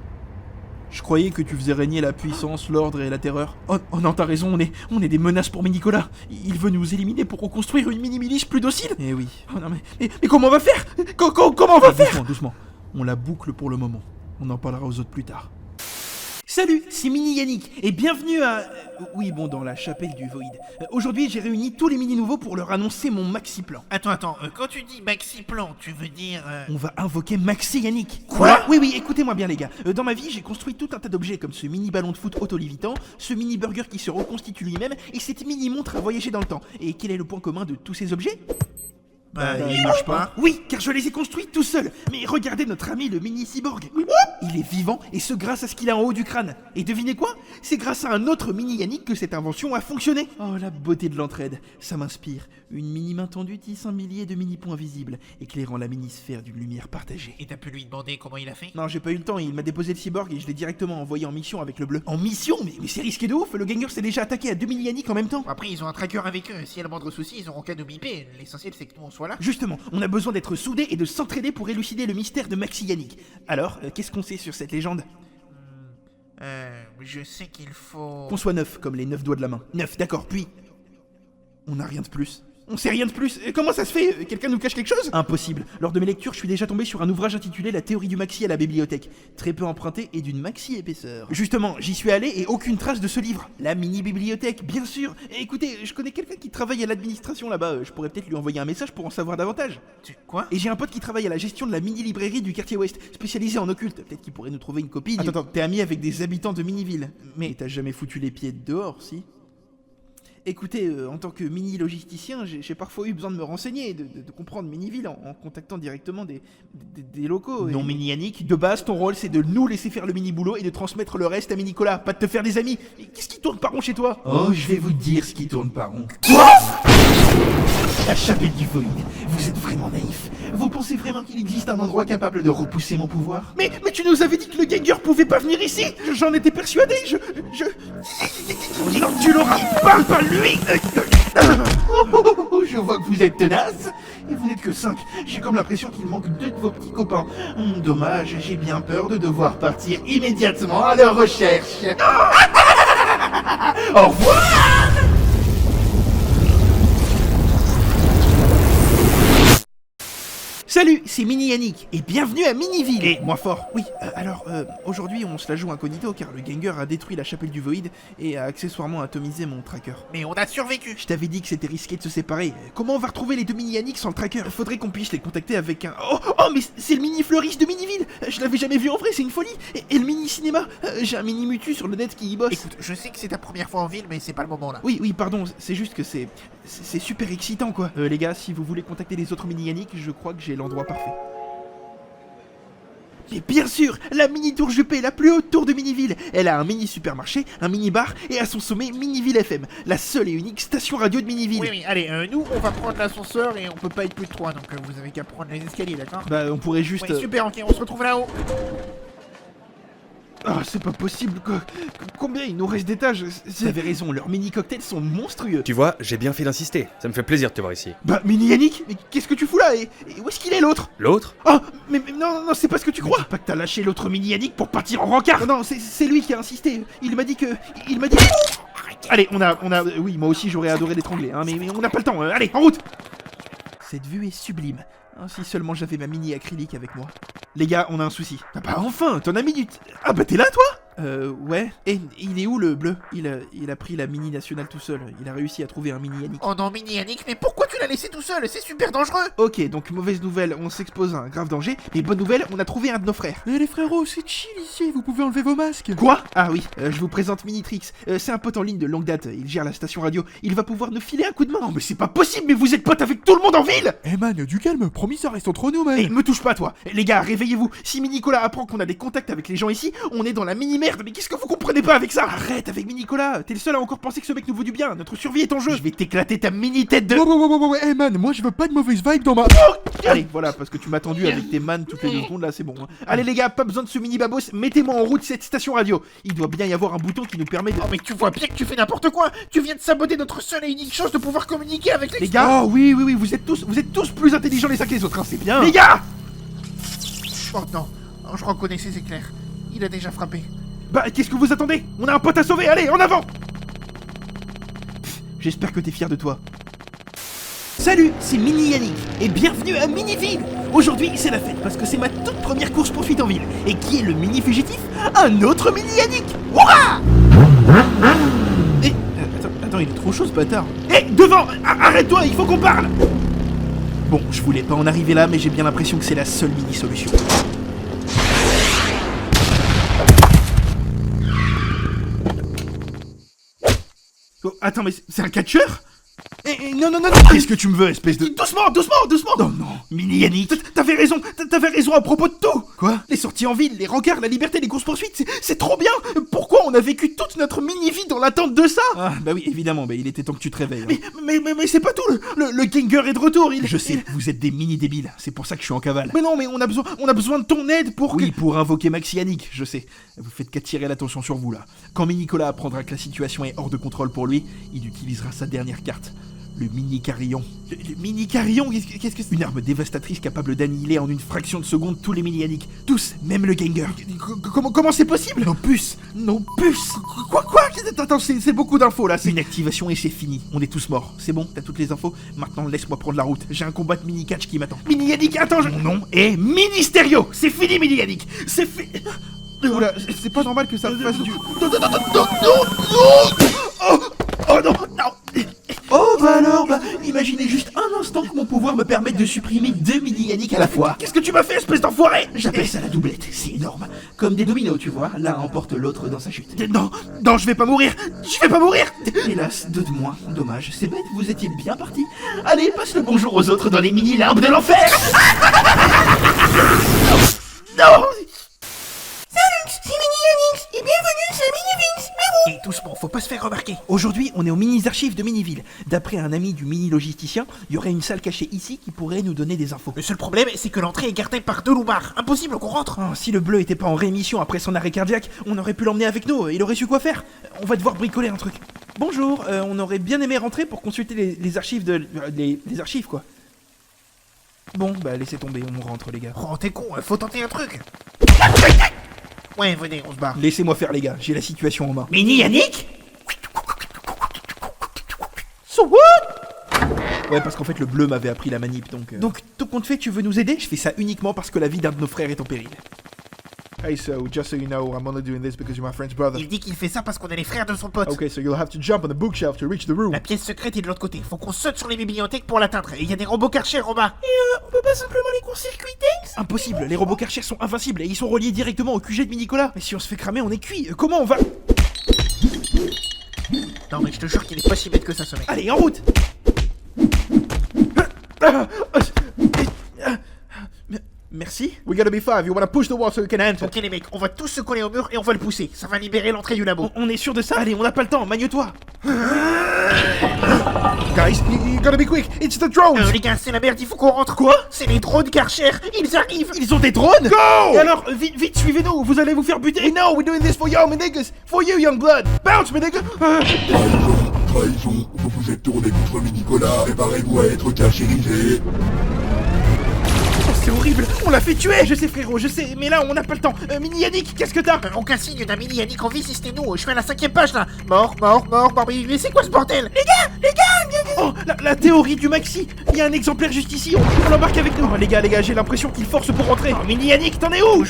Je croyais que tu faisais régner la puissance, l'ordre et la terreur. Oh non, t'as raison, on est des menaces pour Minicola. Il veut nous éliminer pour reconstruire une mini-milice plus docile. Eh oui. Oh non mais comment on va faire? Comment on va faire? Doucement. On la boucle pour le moment. On en parlera aux autres plus tard. Salut, c'est Mini-Yannick, et bienvenue à... dans la chapelle du Void. Aujourd'hui, j'ai réuni tous les mini-nouveaux pour leur annoncer mon maxi-plan. Attends, quand tu dis maxi-plan, tu veux dire... On va invoquer Maxi-Yannick. Quoi? Oui, écoutez-moi bien les gars. Dans ma vie, j'ai construit tout un tas d'objets comme ce mini-ballon de foot auto-lévitant, ce mini-burger qui se reconstitue lui-même, et cette mini-montre à voyager dans le temps. Et quel est le point commun de tous ces objets? Il marche pas. Oui, car je les ai construits tout seul. Mais regardez notre ami le mini-cyborg. Il est vivant, et ce grâce à ce qu'il a en haut du crâne. Et devinez quoi? C'est grâce à un autre mini-Yannick que cette invention a fonctionné. Oh, la beauté de l'entraide. Ça m'inspire. Une mini-main tendue tisse un millier de mini-points visibles, éclairant la mini-sphère d'une lumière partagée. Et t'as pu lui demander comment il a fait? Non, j'ai pas eu le temps. Il m'a déposé le cyborg et je l'ai directement envoyé en mission avec le bleu. En mission? Mais c'est risqué de ouf. Le ganger s'est déjà attaqué à 2 mini-Yannick en même temps. Après, ils ont un tracker avec eux. Si y a le moindre souci, ils auront qu'à nous biper. L'essentiel, c'est que nous, on soit là. Justement, on a besoin d'être soudés et de s'entraider pour élucider le mystère de Maxi-Yannick. Alors, qu'est-ce qu'on sait sur cette légende? Je sais qu'il faut... Qu'on soit 9, comme les 9 doigts de la main. 9, d'accord, puis... On n'a rien de plus. On sait rien de plus. Comment ça se fait? Quelqu'un nous cache quelque chose? Impossible. Lors de mes lectures, je suis déjà tombé sur un ouvrage intitulé La théorie du maxi à la bibliothèque. Très peu emprunté et d'une maxi épaisseur. Justement, j'y suis allé et aucune trace de ce livre. La mini-bibliothèque, bien sûr. Et écoutez, je connais quelqu'un qui travaille à l'administration là-bas. Je pourrais peut-être lui envoyer un message pour en savoir davantage. Quoi? Et j'ai un pote qui travaille à la gestion de la mini-librairie du quartier ouest, spécialisée en occulte. Peut-être qu'il pourrait nous trouver une copie. Attends, t'es ami avec des habitants de Miniville. Mais t'as jamais foutu les pieds dehors, si? Écoutez, en tant que mini-logisticien, j'ai parfois eu besoin de me renseigner, de comprendre Miniville en contactant directement des locaux. Non, Mini-Yannick, de base, ton rôle, c'est de nous laisser faire le mini-boulot et de transmettre le reste à Minicola, pas de te faire des amis. Qu'est-ce qui tourne par rond chez toi? Oh, je vais vous dire ce qui tourne par rond. Quoi? La chapelle du Void. Vous êtes vraiment naïf. Vous pensez vraiment qu'il existe un endroit capable de repousser mon pouvoir? Mais tu nous avais dit que le ganger pouvait pas venir ici. J'en étais persuadé, Non, tu l'auras pas lui. Je vois que vous êtes tenace. Et vous n'êtes que 5. J'ai comme l'impression qu'il manque 2 de vos petits copains. Dommage, j'ai bien peur de devoir partir immédiatement à leur recherche. Au revoir. Salut, c'est Mini Yannick, et bienvenue à Miniville. Et moins fort. Oui, alors, aujourd'hui on se la joue incognito car le ganger a détruit la chapelle du Void et a accessoirement atomisé mon tracker. Mais on a survécu. Je t'avais dit que c'était risqué de se séparer. Comment on va retrouver les deux Mini Yannick sans le tracker? Faudrait qu'on puisse les contacter avec un... Oh, mais c'est le Mini Fleuriste de Miniville. Je l'avais jamais vu en vrai, c'est une folie. Et le Mini Cinéma, j'ai un Mini Mutu sur le net qui y bosse. Écoute, je sais que c'est ta première fois en ville, mais c'est pas le moment là. Oui, pardon, c'est juste que c'est super excitant quoi. Les gars, si vous voulez contacter les autres Mini Yannick, je crois que j'ai l'endroit parfait. Mais bien sûr, la mini tour Juppé, la plus haute tour de Miniville. Elle a un mini supermarché, un mini bar et à son sommet Miniville FM, la seule et unique station radio de Miniville. Oui, allez, nous on va prendre l'ascenseur et on peut pas être plus de 3, donc vous avez qu'à prendre les escaliers, d'accord? Bah on pourrait juste... Oui, super, ok, on se retrouve là-haut. Ah, c'est pas possible quoi. Combien il nous reste d'étages? T'avais raison, leurs mini cocktails sont monstrueux. Tu vois, j'ai bien fait d'insister. Ça me fait plaisir de te voir ici. Bah Mini Yannick, mais qu'est-ce que tu fous là et où est-ce qu'il est l'autre? L'autre? Oh, mais non, c'est pas ce que tu crois. Dis pas que t'as lâché l'autre Mini Yannick pour partir en rencard. Non, c'est lui qui a insisté. Il m'a dit que... Allez, on a... Oui, moi aussi j'aurais adoré l'étrangler, hein, mais on n'a pas le temps. Allez, en route. Cette vue est sublime. Hein, si seulement j'avais ma mini acrylique avec moi. Les gars, on a un souci. Ah bah enfin, t'en as mis du... Ah bah t'es là toi? Ouais. Et il est où le bleu? Il a pris la mini nationale tout seul. Il a réussi à trouver un Mini Yannick. Oh non, Mini Yannick, mais pourquoi tu l'as laissé tout seul? C'est super dangereux. Ok, donc mauvaise nouvelle, on s'expose à un grave danger. Mais bonne nouvelle, on a trouvé un de nos frères. Les frérots, c'est chill ici, vous pouvez enlever vos masques. Quoi? Ah oui, je vous présente Minitrix. C'est un pote en ligne de longue date, il gère la station radio. Il va pouvoir nous filer un coup de main. Non mais c'est pas possible, mais vous êtes pote avec tout le monde en ville. Eh man, du calme, promis ça reste entre nous, man. Eh, me touche pas toi. Les gars, réveillez-vous. Si Mini-Nicolas apprend qu'on a des contacts avec les gens ici, on est dans la mini-merde. Mais qu'est-ce que vous comprenez pas avec ça? Arrête avec Mini-Nicolas. T'es le seul à encore penser que ce mec nous vaut du bien. Notre survie est en jeu. Je vais t'éclater ta mini-tête de... Ouais, hey man, moi je veux pas de mauvaise vibe dans ma... Allez, voilà, parce que tu m'as tendu avec tes mannes toutes les 2 secondes, là, c'est bon. Hein. Allez les gars, pas besoin de ce mini-babos, mettez-moi en route cette station radio. Il doit bien y avoir un bouton qui nous permet de... Oh mais tu vois bien que tu fais n'importe quoi. Tu viens de saboter notre seule et unique chance de pouvoir communiquer avec les gars. Oh oui, vous êtes tous plus intelligents les uns que les autres, hein, c'est bien. Les gars. Oh non, je reconnais ses éclairs. Il a déjà frappé. Bah, qu'est-ce que vous attendez? On a un pote à sauver, allez, en avant. J'espère que t'es fier de toi. Salut, c'est Mini Yannick, et bienvenue à Miniville. Aujourd'hui, c'est la fête, parce que c'est ma toute première course-poursuite en ville. Et qui est le mini-fugitif? Un autre Mini Yannick. Hurrah! Et... Attends, il est trop chaud ce bâtard. Eh, devant! Arrête-toi, il faut qu'on parle. Bon, je voulais pas en arriver là, mais j'ai bien l'impression que c'est la seule mini-solution. Oh, attends, mais c'est un catcheur? Non, qu'est-ce que tu me veux, espèce de... Doucement. Non, Mini Yannick, t'avais raison à propos de tout. Quoi? Les sorties en ville, les rencarts, la liberté, les courses-poursuites, c'est trop bien. Pourquoi on a vécu toute notre mini-vie dans l'attente de ça? Ah, bah oui, évidemment, il était temps que tu te réveilles. Hein. Mais c'est pas tout, le ganger est de retour, Je sais, vous êtes des mini-débiles, c'est pour ça que je suis en cavale. Mais non, mais on a besoin de ton aide pour... Oui, pour invoquer Maxi Yannick, je sais. Vous faites qu'attirer l'attention sur vous, là. Quand Mini-Nicolas apprendra que la situation est hors de contrôle pour lui, il utilisera sa dernière carte. Le mini-carillon. Le mini-carillon, qu'est-ce que c'est? Une arme dévastatrice capable d'annihiler en une fraction de seconde tous les mini-yannick. Tous, même le ganger. Comment c'est possible? Nos puces. Quoi? Attends, c'est beaucoup d'infos là. C'est une activation et c'est fini. On est tous morts. C'est bon, t'as toutes les infos? Maintenant, laisse-moi prendre la route. J'ai un combat de mini-catch qui m'attend. Mini-yannick, attends, Mon nom est Ministério. C'est fini, mini-yannick. C'est fini. Oula, c'est pas normal que ça fasse du... Oh non. Oh bah alors, imaginez juste un instant que mon pouvoir me permette de supprimer 2 mini-yannick à la fois. Qu'est-ce que tu m'as fait, espèce d'enfoiré? J'appelle ça la doublette, c'est énorme. Comme des dominos, tu vois, l'un emporte l'autre dans sa chute. Non, je vais pas mourir. Hélas, 2 de moins, dommage, c'est bête, vous étiez bien partis. Allez, passe le bonjour aux autres dans les mini-larmes de l'enfer. Non. Et bienvenue sur Mini-Vince. Et doucement, faut pas se faire remarquer. Aujourd'hui, on est aux mini-archives de Miniville. D'après un ami du mini-logisticien, il y aurait une salle cachée ici qui pourrait nous donner des infos. Le seul problème, c'est que l'entrée est gardée par 2 loupards. Impossible qu'on rentre. Oh, si le bleu était pas en réémission après son arrêt cardiaque, on aurait pu l'emmener avec nous, il aurait su quoi faire. On va devoir bricoler un truc. Bonjour, on aurait bien aimé rentrer pour consulter les archives de... les archives, quoi. Bon, bah laissez tomber, on rentre, les gars. Oh, t'es con, faut tenter un truc. Ouais, venez, on se barre. Laissez-moi faire, les gars, j'ai la situation en main. Mini Yannick? So what? Ouais, parce qu'en fait, le bleu m'avait appris la manip, donc... Donc, tout compte fait, tu veux nous aider? Je fais ça uniquement parce que la vie d'un de nos frères est en péril. Hey, so, just so you know, I'm only doing this because you're my friend's brother. Il dit qu'il fait ça parce qu'on est les frères de son pote. Okay, so you'll have to jump on the bookshelf to reach the room. La pièce secrète est de l'autre côté. Faut qu'on saute sur les bibliothèques pour l'atteindre. Et il y a des robots Karcher en bas. On peut pas simplement les court-circuiter? Impossible, les robots Karcher sont invincibles et ils sont reliés directement au QG de Mini-Cola. Mais si on se fait cramer, on est cuit. Comment on va... Non mais je te jure qu'il est pas si bête que ça, ce mec. Allez, en route! Merci. We gotta be 5. You wanna push the wall so we can enter. Ok les mecs, on va tous se coller au mur et on va le pousser. Ça va libérer l'entrée du labo. On est sûr de ça? Allez, on n'a pas le temps, magne-toi. Guys, you gotta be quick. It's the drones. Les gars, c'est la merde, il faut qu'on rentre. Quoi? C'est les drones Karcher, ils arrivent. Ils ont des drones? Go! Et alors, vite, suivez-nous, vous allez vous faire buter. We know, we're doing this for you, my niggas. For you, young blood. Bounce, my nigga. Trahison, vous vous êtes tourné contre Mini-Cola, préparez-vous à être cachérisé. C'est horrible, on l'a fait tuer. Je sais frérot, je sais, mais là on n'a pas le temps. Mini Yannick, qu'est-ce que t'as? Aucun signe d'un mini Yannick en vie si c'était nous. Je suis à la 5ème page là. Mort. Mais c'est quoi ce bordel? Les gars. Oh, la théorie du maxi. Il y a un exemplaire juste ici, on l'embarque avec nous. Oh, les gars, j'ai l'impression qu'il force pour rentrer. Oh, Mini Yannick, t'en es où?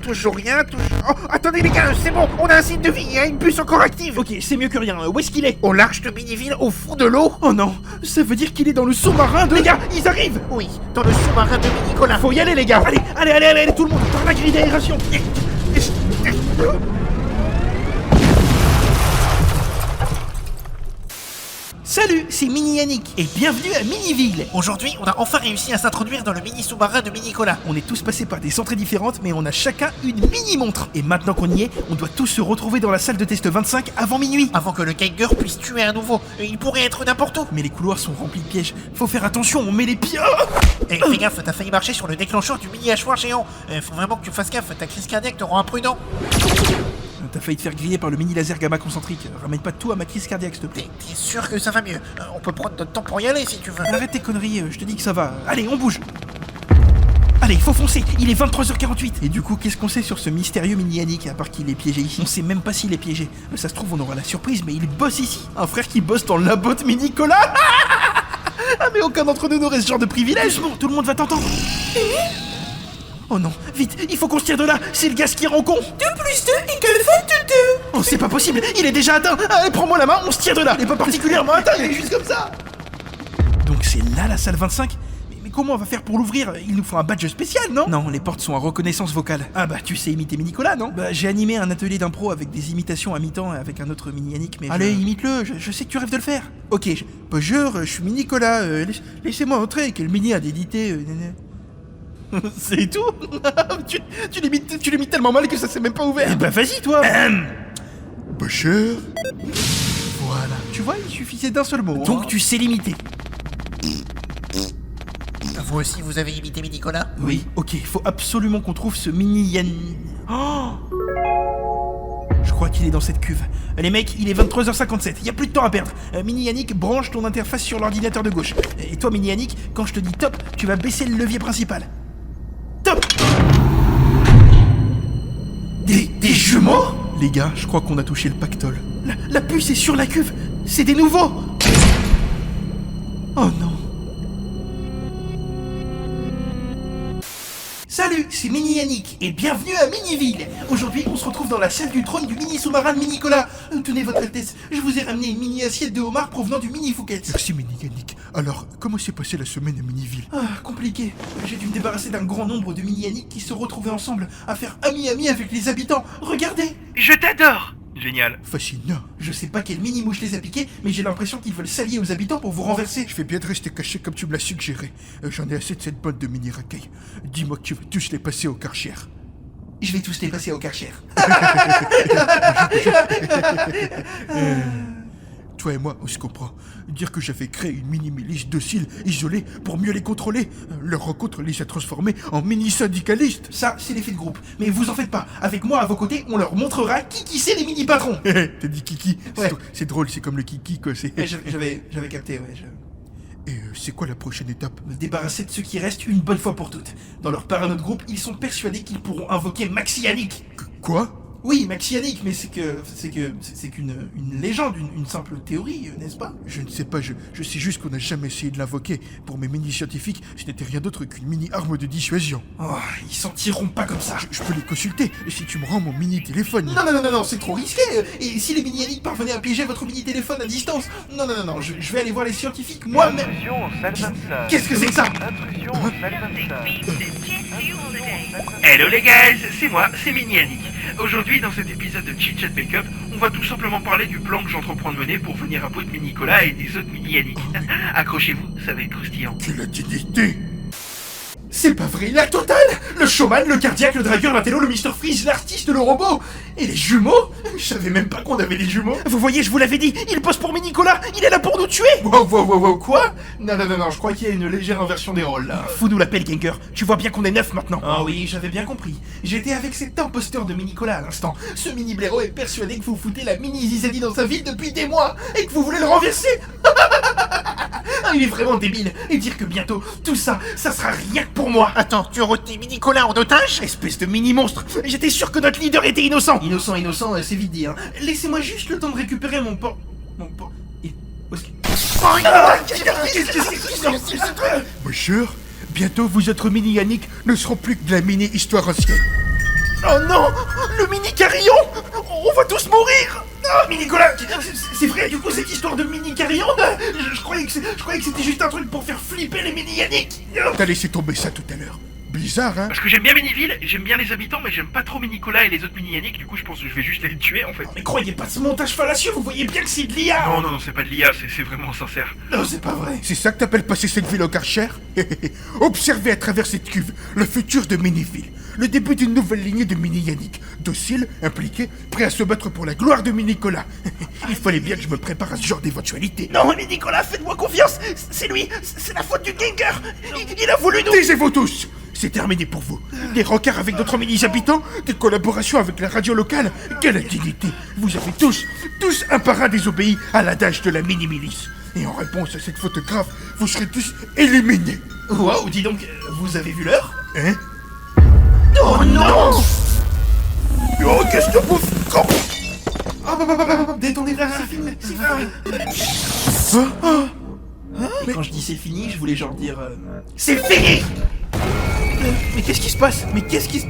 Toujours rien. Oh, attendez les gars, c'est bon, on a un signe de vie, il y a une puce encore active. Ok, c'est mieux que rien. Où est-ce qu'il est? Au large de Miniville, au fond de l'eau. Oh non, ça veut dire qu'il est dans le sous-marin de... Les gars, ils arrivent. Oui, dans le sous-marin de Mini-Cola. Faut y aller les gars. Allez, tout le monde, par la grille d'aération. Salut, c'est Mini Yannick et bienvenue à Miniville. Aujourd'hui, on a enfin réussi à s'introduire dans le mini sous-marin de Mini-Cola. On est tous passés par des entrées différentes, mais on a chacun une mini-montre. Et maintenant qu'on y est, on doit tous se retrouver dans la salle de test 25 avant minuit. Avant que le Geiger puisse tuer à nouveau. Il pourrait être n'importe où. Mais les couloirs sont remplis de pièges. Faut faire attention, on met les pieds... Eh, fais gaffe, t'as failli marcher sur le déclencheur du mini hachoir géant. Faut vraiment que tu fasses gaffe, ta crise cardiaque te rend imprudent. T'as failli te faire griller par le mini laser gamma concentrique. Ramène pas tout à ma crise cardiaque, s'il te plaît. T'es sûr que ça va mieux? On peut prendre notre temps pour y aller si tu veux. Arrête tes conneries, je te dis que ça va. Allez, on bouge. Allez, faut foncer, il est 23h48. Et du coup, qu'est-ce qu'on sait sur ce mystérieux mini Yannick, à part qu'il est piégé ici? On sait même pas s'il est piégé. Ça se trouve, on aura la surprise, mais il bosse ici. Un frère qui bosse dans le labo de Mini-Cola. Ah, mais aucun d'entre nous n'aurait ce genre de privilège. Bon, tout le monde va t'entendre. Oh non, vite, il faut qu'on se tire de là, c'est le gars qui rend con. 2 plus 2 égale 22. Oh, c'est pas possible, il est déjà atteint. Allez, prends-moi la main, on se tire de là. Il est pas particulièrement atteint, il est juste comme ça. Donc c'est là la salle 25 ? Mais comment on va faire pour l'ouvrir? Il nous faut un badge spécial, non? Non, les portes sont à reconnaissance vocale. Ah bah, tu sais imiter Mini-Cola, non? Bah, j'ai animé un atelier d'impro avec des imitations à mi-temps avec un autre Mini Yannick, mais... Allez, imite-le, je sais que tu rêves de le faire. Ok, bonjour, je suis Mini-Cola, laissez-moi entrer, que le Mini a d'éditer... C'est tout. Tu l'imites tellement mal que ça s'est même pas ouvert. Eh bah vas-y toi. Bonjour. Voilà. Tu vois, il suffisait d'un seul mot. Donc tu sais l'imiter. Vous aussi, vous avez imité Mini-Cola? Oui. Ok, faut absolument qu'on trouve ce mini Yann... Oh, je crois qu'il est dans cette cuve. Les mecs, il est 23h57, y a plus de temps à perdre. Mini Yannick, branche ton interface sur l'ordinateur de gauche. Et toi, Mini Yannick, quand je te dis top, tu vas baisser le levier principal. Top! Des jumeaux? Les gars, je crois qu'on a touché le pactole. La puce est sur la cuve! C'est des nouveaux! Oh non! Salut, c'est Mini Yannick et bienvenue à Miniville. Aujourd'hui, on se retrouve dans la salle du trône du mini sous-marin de Mini-Cola. Tenez votre Altesse, je vous ai ramené une mini assiette de homard provenant du mini Fouquet. Merci Mini Yannick. Alors, comment s'est passée la semaine à Miniville? Ah, compliqué. J'ai dû me débarrasser d'un grand nombre de Mini Yannick qui se retrouvaient ensemble à faire ami-ami avec les habitants. Regardez. Je t'adore. Génial. Fascinant. Je sais pas quelle mini-mouche les a piqués, mais j'ai l'impression qu'ils veulent s'allier aux habitants pour vous renverser. Je fais bien de rester caché comme tu me l'as suggéré. J'en ai assez de cette bande de mini-racailles. Dis-moi que tu veux tous les passer au Karcher. Je vais tous les passer au Karcher. Toi et moi, on se comprend. Dire que j'avais créé une mini-milice docile, isolée, pour mieux les contrôler. Leur rencontre les a transformés en mini-syndicalistes. Ça, c'est l'effet de groupe. Mais vous en faites pas. Avec moi à vos côtés, on leur montrera qui c'est les mini-patrons. T'as dit Kiki? Ouais. C'est drôle, c'est comme le Kiki, quoi. J'avais capté, ouais. Et c'est quoi la prochaine étape? Me débarrasser de ceux qui restent une bonne fois pour toutes. Dans leur parano de groupe, ils sont persuadés qu'ils pourront invoquer Maxi Yannick. Quoi? Oui, Maxi Yannick, mais c'est qu'une légende, une simple théorie, n'est-ce pas? Je ne sais pas, je sais juste qu'on n'a jamais essayé de l'invoquer. Pour mes mini-scientifiques, ce n'était rien d'autre qu'une mini-arme de dissuasion. Oh, ils s'en tireront pas comme ça. Je peux les consulter, si tu me rends mon mini-téléphone. Non, c'est trop risqué. Et si les mini-Yannick parvenaient à piéger votre mini-téléphone à distance? Non, je vais aller voir les scientifiques moi-même. Qu'est-ce que c'est que ça? Hello les guys, c'est moi, c'est Mini Yannick. Aujourd'hui, dans cet épisode de Chit Chat Make-up, on va tout simplement parler du plan que j'entreprends de mener pour venir à bout de Mini-Nicolas et des autres Mini Yannick. Accrochez-vous, ça va être croustillant. Quelle indignité! C'est pas vrai, la totale! Le showman, le cardiaque, le dragueur, l'intello, le Mr Freeze, l'artiste, le robot! Et les jumeaux? Je savais même pas qu'on avait des jumeaux! Vous voyez, je vous l'avais dit, il pose pour Mini-Nicolas! Il est là pour nous tuer! Wow, quoi? Non, je crois qu'il y a une légère inversion des rôles, là. Fous-nous la pelle, Ganger. Tu vois bien qu'on est neuf maintenant. Ah oui, j'avais bien compris. J'étais avec cet imposteur de Mini-Nicolas à l'instant. Ce mini-blaireau est persuadé que vous foutez la mini-Zizanie dans sa ville depuis des mois, et que vous voulez le renverser! Il est vraiment débile. Et dire que bientôt, tout ça sera rien que pour moi. Attends, tu as retenu Mini-Nicolas en otage? Espèce de mini-monstre. J'étais sûr que notre leader était innocent. Innocent, c'est vite dit, hein. Laissez-moi juste le temps de récupérer mon port... Où est-ce que... Bonjour, bientôt vous autres mini-Yannick ne seront plus que de la mini-histoire ancienne. Oh non! Le mini-carillon! On va tous mourir! Ah, Mini-Nicolas, c'est vrai, du coup, cette histoire de mini-carillon, je croyais que c'était juste un truc pour faire flipper les mini-Yannick! T'as laissé tomber ça tout à l'heure. Bizarre, hein? Parce que j'aime bien Miniville, j'aime bien les habitants, mais j'aime pas trop Mini-Nicolas et les autres Mini Yannick, du coup je pense que je vais juste les tuer en fait. Mais croyez pas ce montage fallacieux, vous voyez bien que c'est de l'IA! Non, c'est pas de l'IA, c'est vraiment sincère. Non, c'est pas vrai. C'est ça que t'appelles passer cette ville au Karcher? Observez à travers cette cuve le futur de Miniville. Le début d'une nouvelle lignée de mini-Yannick. Docile, impliqué, prêt à se battre pour la gloire de Mini-Nicolas. Il fallait bien que je me prépare à ce genre d'éventualité. Non, Mini-Nicolas, faites-moi confiance! C'est lui! C'est la faute du Ganger! Il a voulu nous... Taisez-vous tous! C'est terminé pour vous. Des rencarts avec d'autres mini-habitants, des collaborations avec la radio locale. Quelle indignité! Vous avez tous un parrain désobéi à l'adage de la mini-milice. Et en réponse à cette faute grave, vous serez tous éliminés. Waouh, dis donc, vous avez vu l'heure? Hein? Oh non! Oh, qu'est-ce que vous... Détendez-vous, c'est fini. Mais quand je dis c'est fini, je voulais genre dire... C'est fini! Mais qu'est-ce qui se passe?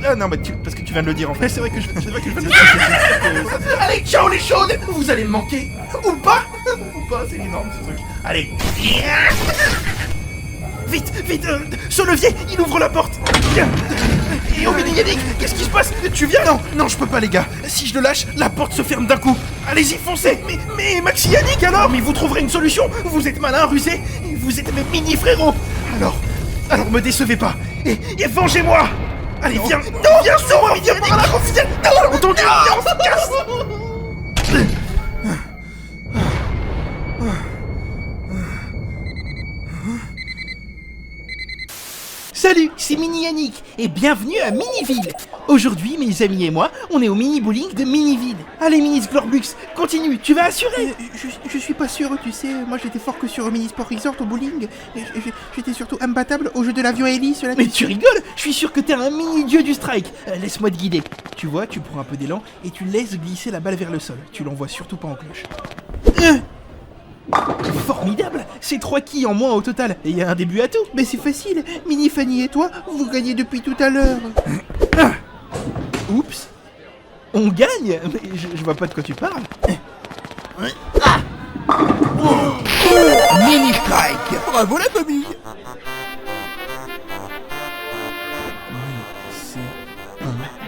Ah non, parce que tu viens de le dire en fait. C'est vrai que je viens de le dire. Allez, ciao les chaudes! Vous allez me manquer. Ou pas, c'est énorme ce truc. Allez. Vite, ce levier, il ouvre la porte. Et oh Mini-Yannick, qu'est-ce qui se passe? Tu viens? Non, je peux pas les gars. Si je le lâche, la porte se ferme d'un coup. Allez-y, foncez. Mais Maxi Yannick alors? Mais vous trouverez une solution. Vous êtes malin, rusé. Vous êtes mes mini frérots. Alors me décevez pas. Et vengez-moi. Allez, viens. Non, viens sur moi, viens par là. Non, entendu. Viens, on se casse. Salut, c'est Mini-Yannick et bienvenue à Miniville. Aujourd'hui, mes amis et moi, on est au mini-bowling de Miniville. Allez, Mini-Splorblux, continue, tu vas assurer. Je suis pas sûr, tu sais, moi j'étais fort que sur Mini-Sport Resort au bowling. J'étais surtout imbattable au jeu de l'avion à hélice. Mais tu rigoles, je suis sûr que t'es un mini-dieu du strike. Laisse-moi te guider. Tu vois, tu prends un peu d'élan et tu laisses glisser la balle vers le sol. Tu l'envoies surtout pas en cloche. Formidable! C'est 3 quilles en moins au total, et il y a un début à tout! Mais c'est facile, Mini Fanny et toi, vous gagnez depuis tout à l'heure! Oups! On gagne? Mais je vois pas de quoi tu parles! Mini Strike! Bravo la famille!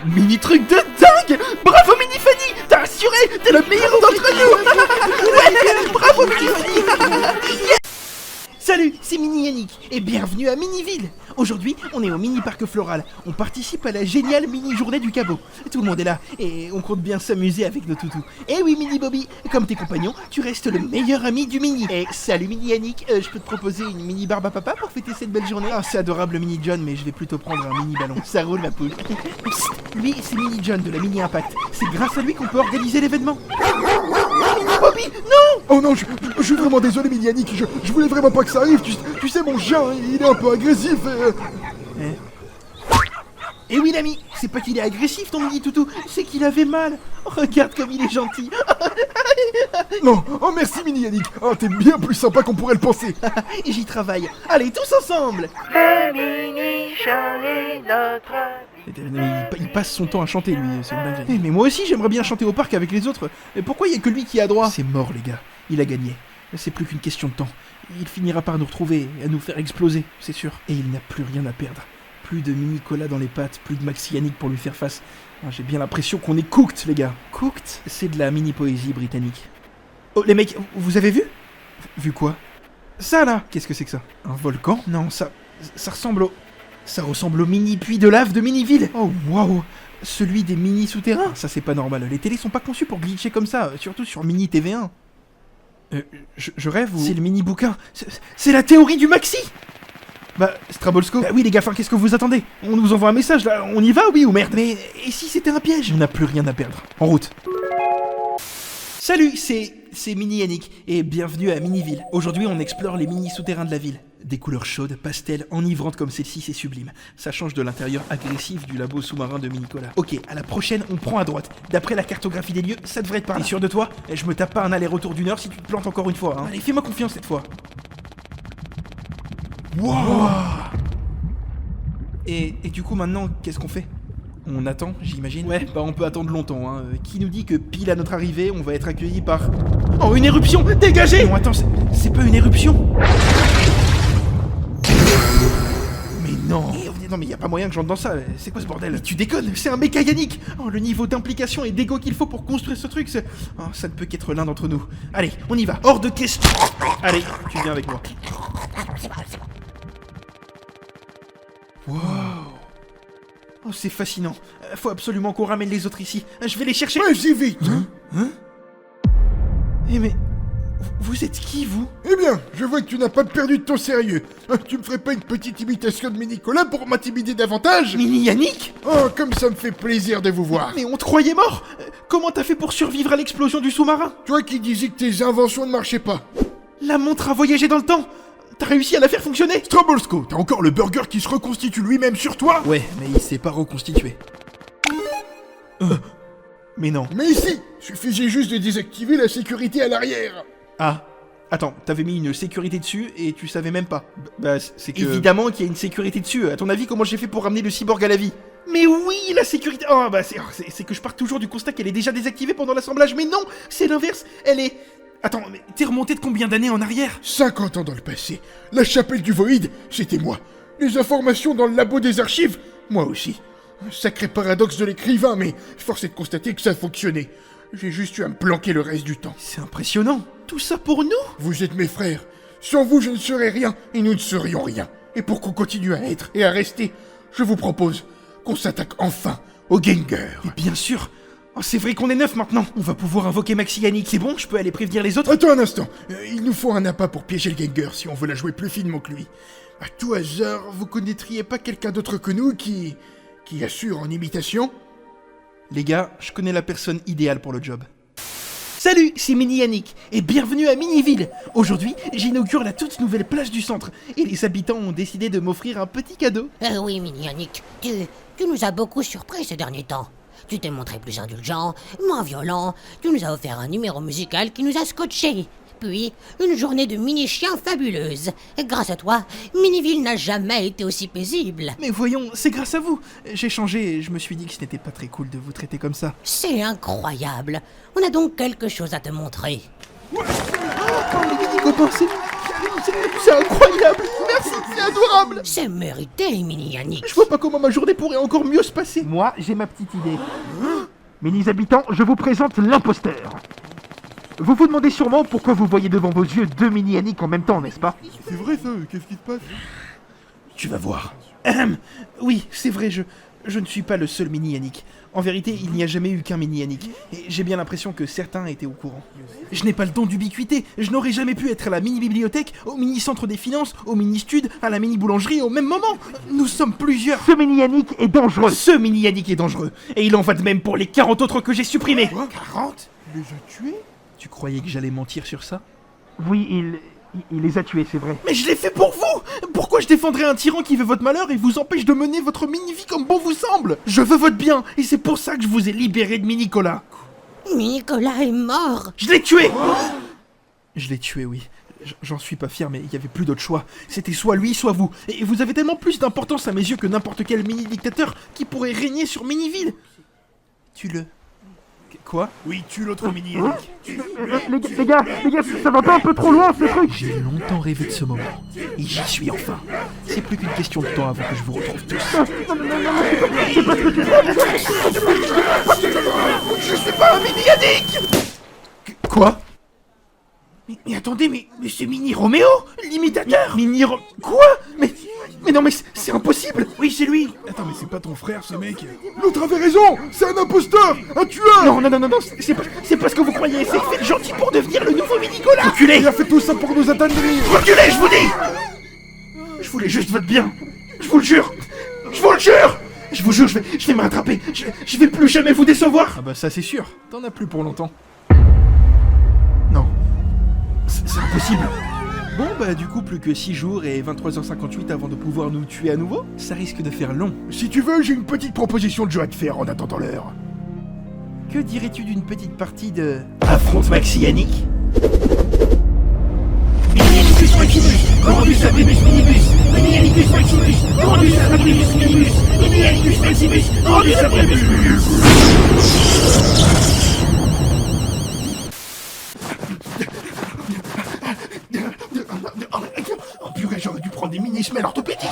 Mini truc de dingue! Bravo Mini Fanny! T'as assuré! T'es le meilleur d'entre nous! Ouais! Bravo Mini Fanny! Yeah. Salut, c'est Mini-Yannick et bienvenue à Miniville. Aujourd'hui, on est au mini-parc floral. On participe à la géniale mini-journée du cabot. Tout le monde est là et on compte bien s'amuser avec nos toutous. Et oui, Mini-Bobby, comme tes compagnons, tu restes le meilleur ami du mini. Et salut Mini-Yannick, je peux te proposer une mini-barbe à papa pour fêter cette belle journée? Ah, c'est adorable Mini-John, mais je vais plutôt prendre un mini-ballon. Ça roule ma poule. Psst, lui, c'est Mini-John de la Mini-Impact. C'est grâce à lui qu'on peut organiser l'événement. Mini-Bobby, non! Oh non, je suis vraiment désolé Mini-Yannick, je voulais vraiment pas que ça arrive, tu sais mon chien, il est un peu agressif et... Et oui l'ami, C'est pas qu'il est agressif ton mini toutou, c'est qu'il avait mal. Regarde comme il est gentil. Non, oh merci Mini Yannick. Oh, t'es bien plus sympa qu'on pourrait le penser. J'y travaille. Allez, tous ensemble. Le mini-chat est notre ami. Il passe son temps à chanter lui, c'est une dinguerie. Mais moi aussi j'aimerais bien chanter au parc avec les autres. Mais pourquoi il y a que lui qui a droit? C'est mort les gars, il a gagné. C'est plus qu'une question de temps. Il finira par nous retrouver et à nous faire exploser, c'est sûr. Et il n'a plus rien à perdre. Plus de mini-cola dans les pattes, plus de Maxi Yannick pour lui faire face. J'ai bien l'impression qu'on est cooked les gars. Cooked? C'est de la mini-poésie britannique. Oh les mecs, vous avez vu? Vu quoi? Ça là! Qu'est-ce que c'est que ça? Un volcan? Non, ça ressemble au... Ça ressemble au mini-puits de lave de Miniville. Oh waouh! Celui des mini-souterrains? Ça c'est pas normal, les télés sont pas conçues pour glitcher comme ça, surtout sur Mini TV1. Je rêve ou... C'est le mini-bouquin. C'est la théorie du maxi! Bah, Strabolsko? Bah oui les gars, qu'est-ce que vous attendez? On nous envoie un message là, on y va oui ou merde? Mais et si c'était un piège? On n'a plus rien à perdre. En route. Salut, c'est Mini Yannick et bienvenue à Miniville. Aujourd'hui on explore les mini-souterrains de la ville. Des couleurs chaudes, pastel, enivrantes comme celle-ci, c'est sublime. Ça change de l'intérieur agressif du labo sous-marin de Minicola. Ok, à la prochaine, on prend à droite. D'après la cartographie des lieux, ça devrait être par là. T'es sûr de toi? Je me tape pas un aller-retour d'1 heure si tu te plantes encore une fois. Hein. Allez, fais-moi confiance cette fois. Wow. Et du coup maintenant, qu'est-ce qu'on fait? On attend, j'imagine. Ouais, bah on peut attendre longtemps. Hein. Qui nous dit que pile à notre arrivée, on va être accueilli par... Oh, une éruption! Dégagez! Non, attends, c'est pas une éruption! Non mais y a pas moyen que j'entre dans ça, c'est quoi ce bordel? Mais tu déconnes, c'est un méca Yannick. Oh, le niveau d'implication et d'ego qu'il faut pour construire ce truc, oh, ça ne peut qu'être l'un d'entre nous. Allez, on y va, hors de question. Allez, tu viens avec moi. Wow. Oh, c'est fascinant. Faut absolument qu'on ramène les autres ici. Je vais les chercher. Vas-y vite. Hein? Eh mais... Vous êtes qui, vous? Eh bien, je vois que tu n'as pas perdu de ton sérieux. Tu me ferais pas une petite imitation de Mini-Cola pour m'intimider davantage? Mini Yannick? Oh, comme ça me fait plaisir de vous voir. Mais on te croyait mort. Comment t'as fait pour survivre à l'explosion du sous-marin? Toi qui disais que tes inventions ne marchaient pas. La montre a voyagé dans le temps. T'as réussi à la faire fonctionner? Strabolsko, t'as encore le burger qui se reconstitue lui-même sur toi? Ouais, mais il s'est pas reconstitué. Mais non. Mais ici, suffisait juste de désactiver la sécurité à l'arrière. Ah, attends, t'avais mis une sécurité dessus et tu savais même pas. Bah, c'est que... Évidemment qu'il y a une sécurité dessus. À ton avis, comment j'ai fait pour ramener le cyborg à la vie? Mais oui, la sécurité... Oh, bah, c'est que je pars toujours du constat qu'elle est déjà désactivée pendant l'assemblage. Mais non, c'est l'inverse. Elle est... Attends, mais t'es remonté de combien d'années en arrière? 50 ans dans le passé. La chapelle du Voïde, c'était moi. Les informations dans le labo des archives, moi aussi. Un sacré paradoxe de l'écrivain, mais force est de constater que ça fonctionnait. J'ai juste eu à me planquer le reste du temps. C'est impressionnant. Tout ça pour nous? Vous êtes mes frères. Sans vous, je ne serais rien, et nous ne serions rien. Et pour qu'on continue à être et à rester, je vous propose qu'on s'attaque enfin au Gengar. Et bien sûr. Oh, c'est vrai qu'on est 9 maintenant. On va pouvoir invoquer Maxi Yannick. C'est bon, je peux aller prévenir les autres? Attends un instant. Il nous faut un appât pour piéger le Gengar si on veut la jouer plus finement que lui. À tout hasard, vous connaîtriez pas quelqu'un d'autre que nous qui assure en imitation? Les gars, je connais la personne idéale pour le job. Salut, c'est Mini Yannick, et bienvenue à Miniville. Aujourd'hui, j'inaugure la toute nouvelle plage du centre, et les habitants ont décidé de m'offrir un petit cadeau. Oui, Mini Yannick, tu nous as beaucoup surpris ces derniers temps. Tu t'es montré plus indulgent, moins violent, tu nous as offert un numéro musical qui nous a scotchés. Puis, une journée de mini-chiens fabuleuse. Grâce à toi, Miniville n'a jamais été aussi paisible. Mais voyons, c'est grâce à vous. J'ai changé et je me suis dit que ce n'était pas très cool de vous traiter comme ça. C'est incroyable. On a donc quelque chose à te montrer. Oh, les mini-copains, c'est incroyable. Merci, c'est adorable. C'est mérité, Mini Yannick. Je vois pas comment ma journée pourrait encore mieux se passer. Moi, j'ai ma petite idée. Minis habitants, je vous présente l'imposteur. Vous vous demandez sûrement pourquoi vous voyez devant vos yeux 2 Mini Yannick en même temps, n'est-ce pas? C'est vrai ça, qu'est-ce qui se passe? Tu vas voir. Oui, c'est vrai, je ne suis pas le seul Mini Yannick. En vérité, il n'y a jamais eu qu'un Mini Yannick. Et j'ai bien l'impression que certains étaient au courant. Je n'ai pas le don d'ubiquité. Je n'aurais jamais pu être à la mini-bibliothèque, au mini-centre des finances, au mini-stud, à la mini-boulangerie au même moment. Nous sommes plusieurs. Ce Mini Yannick est dangereux. Ce Mini Yannick est dangereux. Et il en va de même pour les 40 autres que j'ai supprimés. Quoi? 40? Il les a tués? Tu croyais que j'allais mentir sur ça? Oui, Il les a tués, c'est vrai. Mais je l'ai fait pour vous! Pourquoi je défendrais un tyran qui veut votre malheur et vous empêche de mener votre mini-vie comme bon vous semble? Je veux votre bien, et c'est pour ça que je vous ai libéré de Mini-Nicolas. Nicolas est mort. Je l'ai tué! Je l'ai tué, oui. J'en suis pas fier, mais il y avait plus d'autre choix. C'était soit lui, soit vous. Et vous avez tellement plus d'importance à mes yeux que n'importe quel mini-dictateur qui pourrait régner sur Miniville. Tue-le. Quoi? Oui, tue l'autre mini-Yannick. Les gars, ça va pas un peu trop loin ce truc? J'ai longtemps rêvé de ce moment. Et j'y suis enfin. C'est plus qu'une question de temps avant que je vous retrouve tous. C'est pas ce que tu Je suis pas un mini-Yannick! Quoi? Mais attendez, mais c'est Mini-Roméo, l'imitateur! Quoi? Mais non, mais c'est impossible! Oui, c'est lui! Attends, mais c'est pas ton frère, ce mec. L'autre avait raison! C'est un imposteur! Un tueur! Non, c'est pas ce que vous croyez, c'est fait gentil pour devenir le nouveau Mini-Nicolas! Reculez! Il a fait tout ça pour nous attendrir! Reculez, je vous dis! Je voulais juste votre bien! Je vous le jure! Je vous le jure! Je vous jure, je vais me rattraper! Je vais plus jamais vous décevoir! Ah bah ça c'est sûr, t'en as plus pour longtemps. Non. C'est impossible! Bon bah du coup plus que 6 jours et 23h58 avant de pouvoir nous tuer à nouveau, ça risque de faire long. Si tu veux, j'ai une petite proposition de jeu à te faire en attendant l'heure. Que dirais-tu d'une petite partie de... Affronte Maxi Yannick? Mini-Yannicus Maximus, Corambus Abrimus Minibus, Mini-Yannicus Maximus, Corambus Abrimus Minibus, Mini-Yannicus Maximus, Corambus Abrimus Minibus. Oh purée, j'aurais dû prendre des mini-semelles orthopédiques.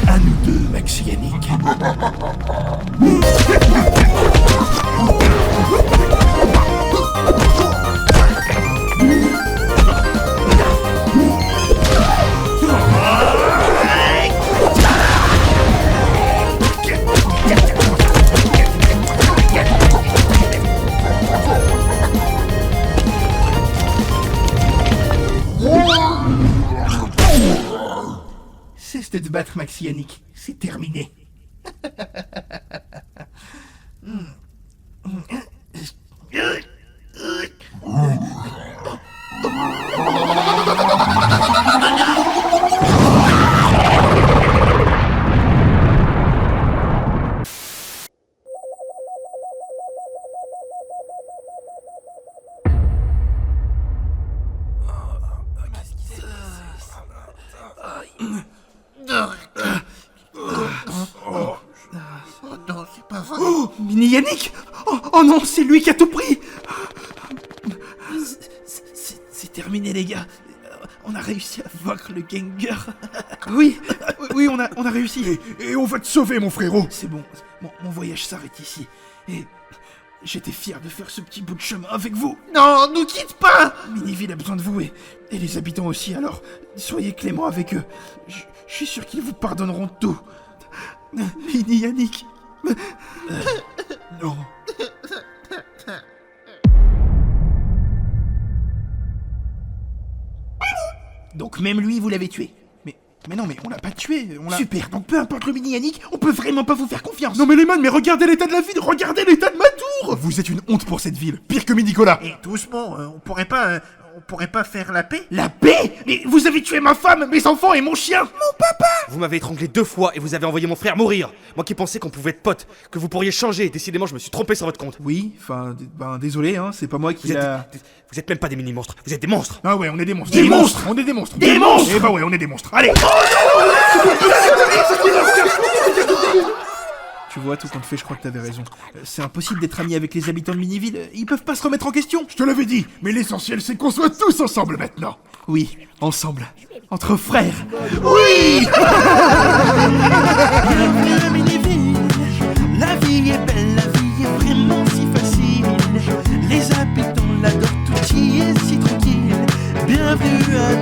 À nous deux, Maxi Yannick. Cesse de te battre, Maxi Yannick. C'est terminé. Oh, Mini Yannick! Oh non, c'est lui qui a tout pris! C'est terminé, les gars. On a réussi à vaincre le Gengar. Oui, on a réussi. Et on va te sauver, mon frérot. C'est bon, mon voyage s'arrête ici. Et j'étais fier de faire ce petit bout de chemin avec vous. Non, nous quitte pas. Miniville a besoin de vous et les habitants aussi, alors soyez clément avec eux. Je suis sûr qu'ils vous pardonneront tout. Mini Yannick. Non. Donc même lui, vous l'avez tué. Mais non, mais on l'a pas tué, on l'a... Super, donc peu importe le Mini Yannick, on peut vraiment pas vous faire confiance. Non mais les man, mais regardez l'état de la ville, regardez l'état de ma tour. Vous êtes une honte pour cette ville, pire que Mini-Nicolas. Et doucement, on pourrait pas faire la paix? La paix? Mais vous avez tué ma femme, mes enfants et mon chien. Mon papa. Vous m'avez étranglé 2 fois et vous avez envoyé mon frère mourir. Moi qui pensais qu'on pouvait être potes, que vous pourriez changer. Décidément, je me suis trompé sur votre compte. Oui, enfin, désolé, hein, c'est pas moi qui Vous êtes même pas des mini-monstres, vous êtes des monstres. Ah ouais, on est des monstres. Des monstres. On est des monstres. Des monstres. Eh bah ouais, on est des monstres. Allez. Tu vois, tout compte fait, je crois que t'avais raison. C'est impossible d'être ami avec les habitants de Miniville. Ils peuvent pas se remettre en question. Je te l'avais dit, mais l'essentiel c'est qu'on soit tous ensemble maintenant. Oui, ensemble. Entre frères. Oui. La vie vie est belle, la vie est vraiment si facile. Les habitants l'adorent, tout y est si tranquille. Bienvenue à